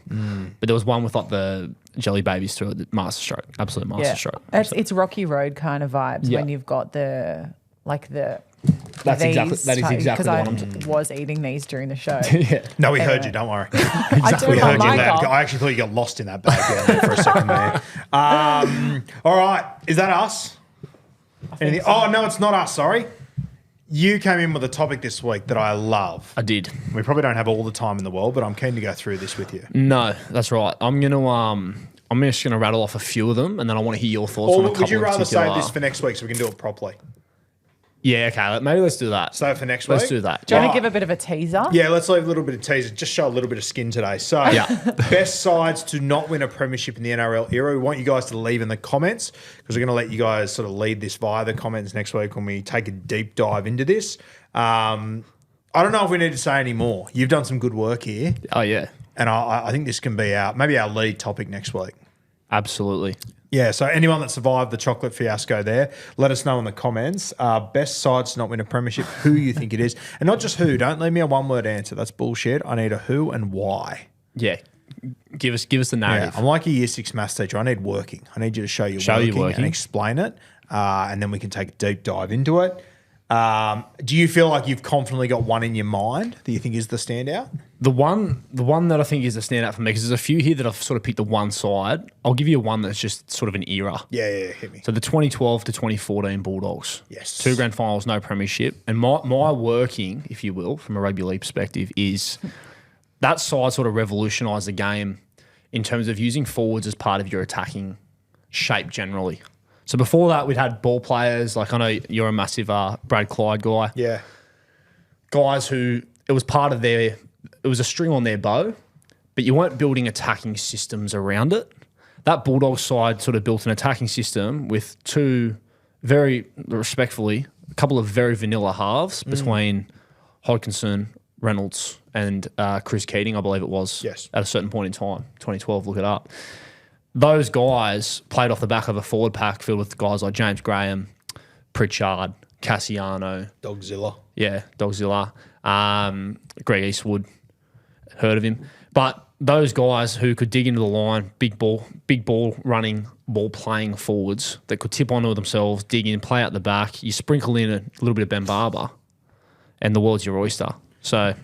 But there was one with like the jelly babies through it, masterstroke, absolute masterstroke. It's Rocky Road kind of vibes Yeah. when you've got the. That is exactly because the I one I'm was eating these during the show. Yeah. No, we heard Anyway. you. Don't worry. I do We have heard you my mic loud. off. I actually thought you got lost in that bag down there for a second there. All right, is that us? Anything? so. Oh no, it's not us. Sorry. You came in with a topic this week that I love. I did. We probably don't have all the time in the world, but I'm keen to go through this with you. No, that's right. I'm just gonna rattle off a few of them, and then I want to hear your thoughts on Or a couple would you in rather particular. save this for next week so we can do it properly? Yeah, okay. Maybe let's do that. So for next week? Let's do that. Do you want Right. to give a bit of a teaser? Yeah, let's leave a little bit of teaser. Just show a little bit of skin today. So, best sides to not win a premiership in the NRL era. We want you guys to leave in the comments because we're going to let you guys sort of lead this via the comments next week when we take a deep dive into this. I don't know if we need to say any more. You've done some good work here, Oh yeah, and I think this can be maybe our lead topic next week. absolutely. Yeah, so anyone that survived the chocolate fiasco there, let us know in the comments. Best sides to not win a premiership, who you think it is. And not just who, don't leave me a one-word answer. That's bullshit. I need a who and why. Yeah, give us the Yeah, narrative. I'm like a year 6 maths teacher. I need working. I need you to show you working and explain it, and then we can take a deep dive into it. Do you feel like you've confidently got one in your mind that you think is the standout? The one that I think is a standout for me, because there's a few here that I've sort of picked the one side. I'll give you one that's just sort of an era. Yeah, hit me. So the 2012 to 2014 Bulldogs. Yes. 2 grand finals, no premiership. And my working, if you will, from a rugby league perspective, is that side sort of revolutionised the game in terms of using forwards as part of your attacking shape generally. So before that, we'd had ball players, like I know you're a massive Brad Clyde guy. Yeah. Guys who, it was a string on their bow, but you weren't building attacking systems around it. That Bulldog side sort of built an attacking system with two very respectfully, a couple of very vanilla halves between Hodkinson, Reynolds, and Chris Keating, I believe it was. Yes. At a certain point in time, 2012, look it up. Those guys played off the back of a forward pack filled with guys like James Graham, Pritchard, Cassiano. Dogzilla. Yeah, Dogzilla. Greg Eastwood, heard of him. But those guys who could dig into the line, big ball running, ball playing forwards that could tip onto themselves, dig in, play out the back. You sprinkle in a little bit of Ben Barber, and the world's your oyster. So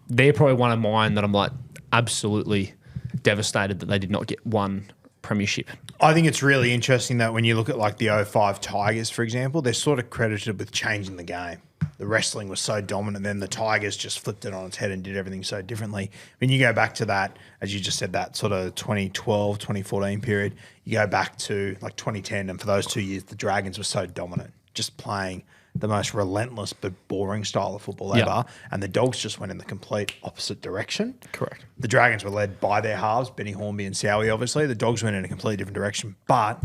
they're probably one of mine that I'm like absolutely devastated that they did not get one premiership. I think it's really interesting that when you look at like the 05 Tigers, for example, they're sort of credited with changing the game. The wrestling was so dominant, then the Tigers just flipped it on its head and did everything so differently. When you go back to that, as you just said, that sort of 2012, 2014 period, you go back to like 2010, and for those 2 years, the Dragons were so dominant, just playing the most relentless but boring style of football Yeah. ever. And the Dogs just went in the complete opposite direction. Correct. The Dragons were led by their halves, Benny Hornby and Sowie, obviously. The Dogs went in a completely different direction, but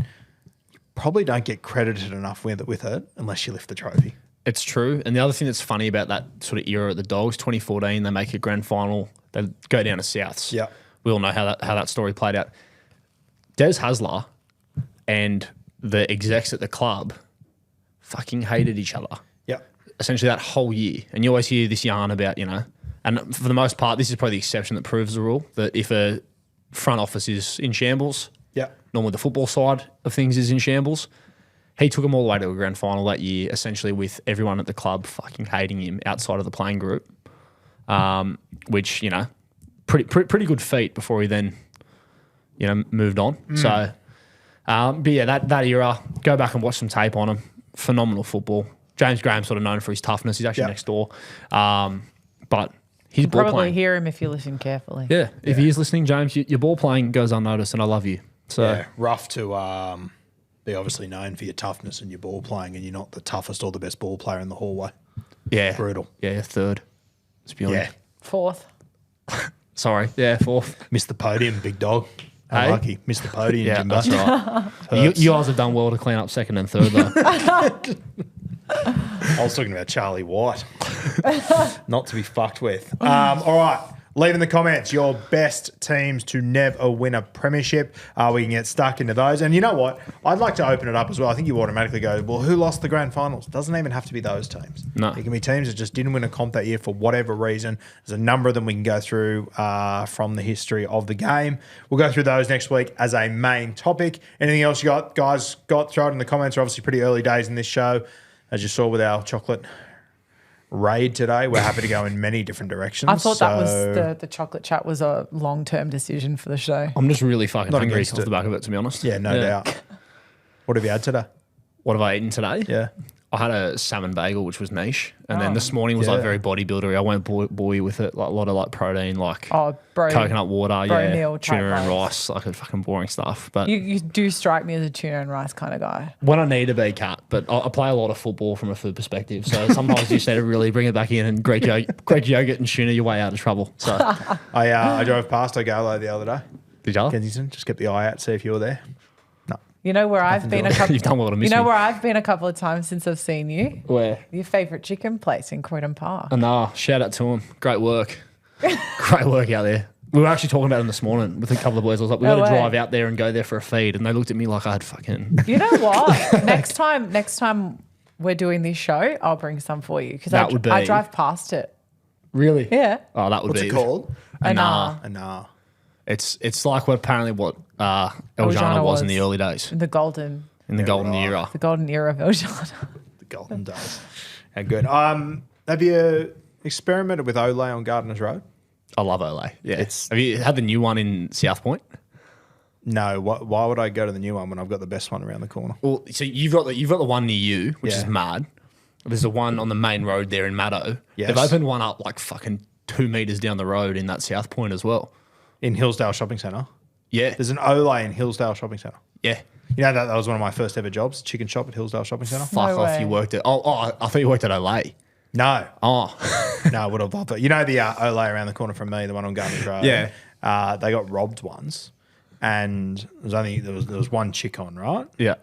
you probably don't get credited enough with it unless you lift the trophy. It's true. And the other thing that's funny about that sort of era at the Dogs, 2014, they make a grand final. They go down to Souths. Yeah. We all know how that story played out. Des Hasler and the execs at the club fucking hated each other. Yeah. Essentially that whole year. And you always hear this yarn about, and for the most part, this is probably the exception that proves the rule, that if a front office is in shambles, Yeah. normally the football side of things is in shambles. He took them all the way to a grand final that year, essentially with everyone at the club fucking hating him outside of the playing group, which, pretty good feat before he then, moved on. So, but yeah, that era, go back and watch some tape on him. Phenomenal football. James Graham's sort of known for his toughness. He's actually next door. But he's ball Probably playing. hear him if you listen carefully. Yeah, if he is listening, James, your ball playing goes unnoticed, and I love you. So Yeah, rough to be obviously known for your toughness and your ball playing, and you're not the toughest or the best ball player in the hallway. yeah, Brutal. Yeah, third. Let's be honest. Yeah. Fourth. Sorry. Yeah, fourth. Missed the podium, big dog. Hey? Unlucky. Missed the podium, Yeah, Jimbo. that's right. you guys have done well to clean up second and third, though. I was talking about Charlie White. Not to be fucked with. All right. Leave in the comments your best teams to never win a premiership. We can get stuck into those. And you know what? I'd like to open it up as well. I think you automatically go, well, who lost the grand finals? It doesn't even have to be those teams. No. It can be teams that just didn't win a comp that year for whatever reason. There's a number of them we can go through from the history of the game. We'll go through those next week as a main topic. Anything else you guys got? Throw it in the comments. We're obviously pretty early days in this show. As you saw with our chocolate raid today, we're happy to go in many different directions. I thought that was the chocolate chat was a long-term decision for the show. I'm just really fucking Not hungry against off it. the back of it, to be honest. Yeah, no doubt. What have you had today? What have I eaten today? Yeah. I had a salmon bagel, which was niche. And then this morning was yeah. like very bodybuildery. I went buoy with it, like a lot of like protein, like Bro, coconut water, bro meal type tuna and vibes. rice, like a fucking boring stuff. But You do strike me as a tuna and rice kind of guy. when I need to be, cat, but I play a lot of football from a food perspective. So sometimes you just need to really bring it back in and Greek yogurt and tuna your way out of trouble. So I drove past Ogalo the other day. did you? Kensington, just kept the eye out, see if you were there. No. You know where I've been a couple. You've done well to miss You know me. where I've been a couple of times since I've seen you. Where? Your favourite chicken place in Croydon Park. Nah, shout out to him. Great work. Great work out there. We were actually talking about him this morning with a couple of boys. I was like, we No got to way. drive out there and go there for a feed. And they looked at me like I had fucking... You know what? next time we're doing this show, I'll bring some for you because That would be- I drive past it. Really? Yeah. Oh, that would What's be... it called? Nah. Nah. It's like what apparently what Eljana Eljana was in was. the early days, The golden in the golden era. the golden era of Eljana. The golden days. How good. Have you experimented with Olay on Gardeners Road? I love Olay. Yeah. It's- Have you had the new one in South Point? No. Why would I go to the new one when I've got the best one around the corner? Well, so you've got the one near you, which Yeah. is mad. There's the one on the main road there in Maddo. Yes. They've opened one up like fucking 2 meters down the road in that South Point as well. In Hillsdale Shopping Centre. Yeah. There's an Olay in Hillsdale Shopping Centre. Yeah. You know that was one of my first ever jobs, chicken shop at Hillsdale Shopping Centre? Fuck No off. way. You worked at. Oh, I thought you worked at Olay. No. Oh. No, I would have loved it. You know the Olay around the corner from me, the one on Gardeners Road? Yeah. They got robbed once. And there was one chick on, right? Yeah.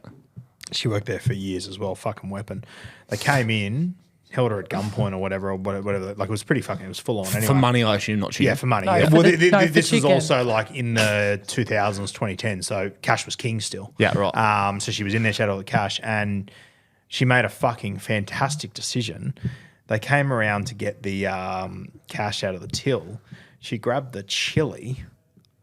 She worked there for years as well, fucking weapon. They came in, held her at gunpoint or whatever. Like it was pretty fucking, it was full on anyway. For money, I assume, not cheap. Yeah, for money. No, yeah. for Well, the- no, for this was chicken. also like in the 2000s, 2010. So cash was king still. Yeah, right. So she was in there, she had all the cash, and she made a fucking fantastic decision. They came around to get the cash out of the till. She grabbed the chili,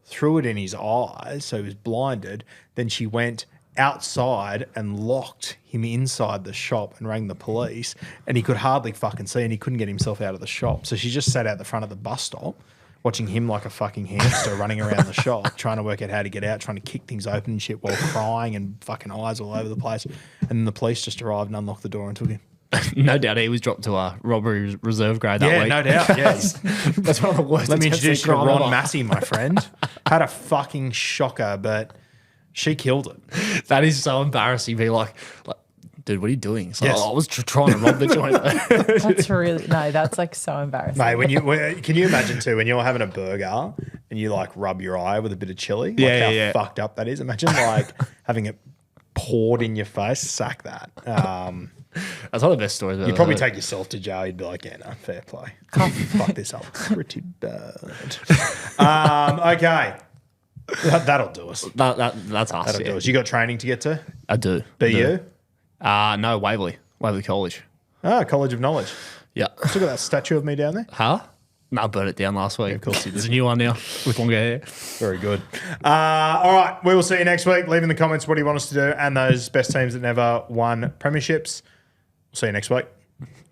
threw it in his eyes, so he was blinded. Then she went outside and locked him inside the shop and rang the police, and he could hardly fucking see, and he couldn't get himself out of the shop. So she just sat out the front of the bus stop watching him like a fucking hamster running around the shop, trying to work out how to get out, trying to kick things open and shit while crying and fucking eyes all over the place. And then the police just arrived and unlocked the door and took him. No doubt he was dropped to a robbery reserve grade that Yeah, week. no doubt. Yes. That's one of the worst. Let me attempts at introduce you to crime Ron ever. Massey, my friend. Had a fucking shocker, but she killed it. That is so embarrassing. Be like dude, what are you doing? It's like, Yes. I was trying to rob the joint. That's really that's like so embarrassing. Mate, can you imagine too when you're having a burger and you like rub your eye with a bit of chili? Like how fucked up that is. Imagine like having it poured in your face. Sack that. That's one of the best stories. You'd probably take yourself to jail. You'd be like, yeah, no, fair play. Fuck this up pretty bad. Okay. That'll do us. That's us. That'll do us. You got training to get to? I do. BU? No, Waverley College. Ah, College of Knowledge. Yeah. Still got that statue of me down there? Huh? No, I burnt it down last week. of course you did. There's a new one now with longer hair. Very good. All right. We will see you next week. Leave in the comments what do you want us to do and those best teams that never won premierships. We'll see you next week.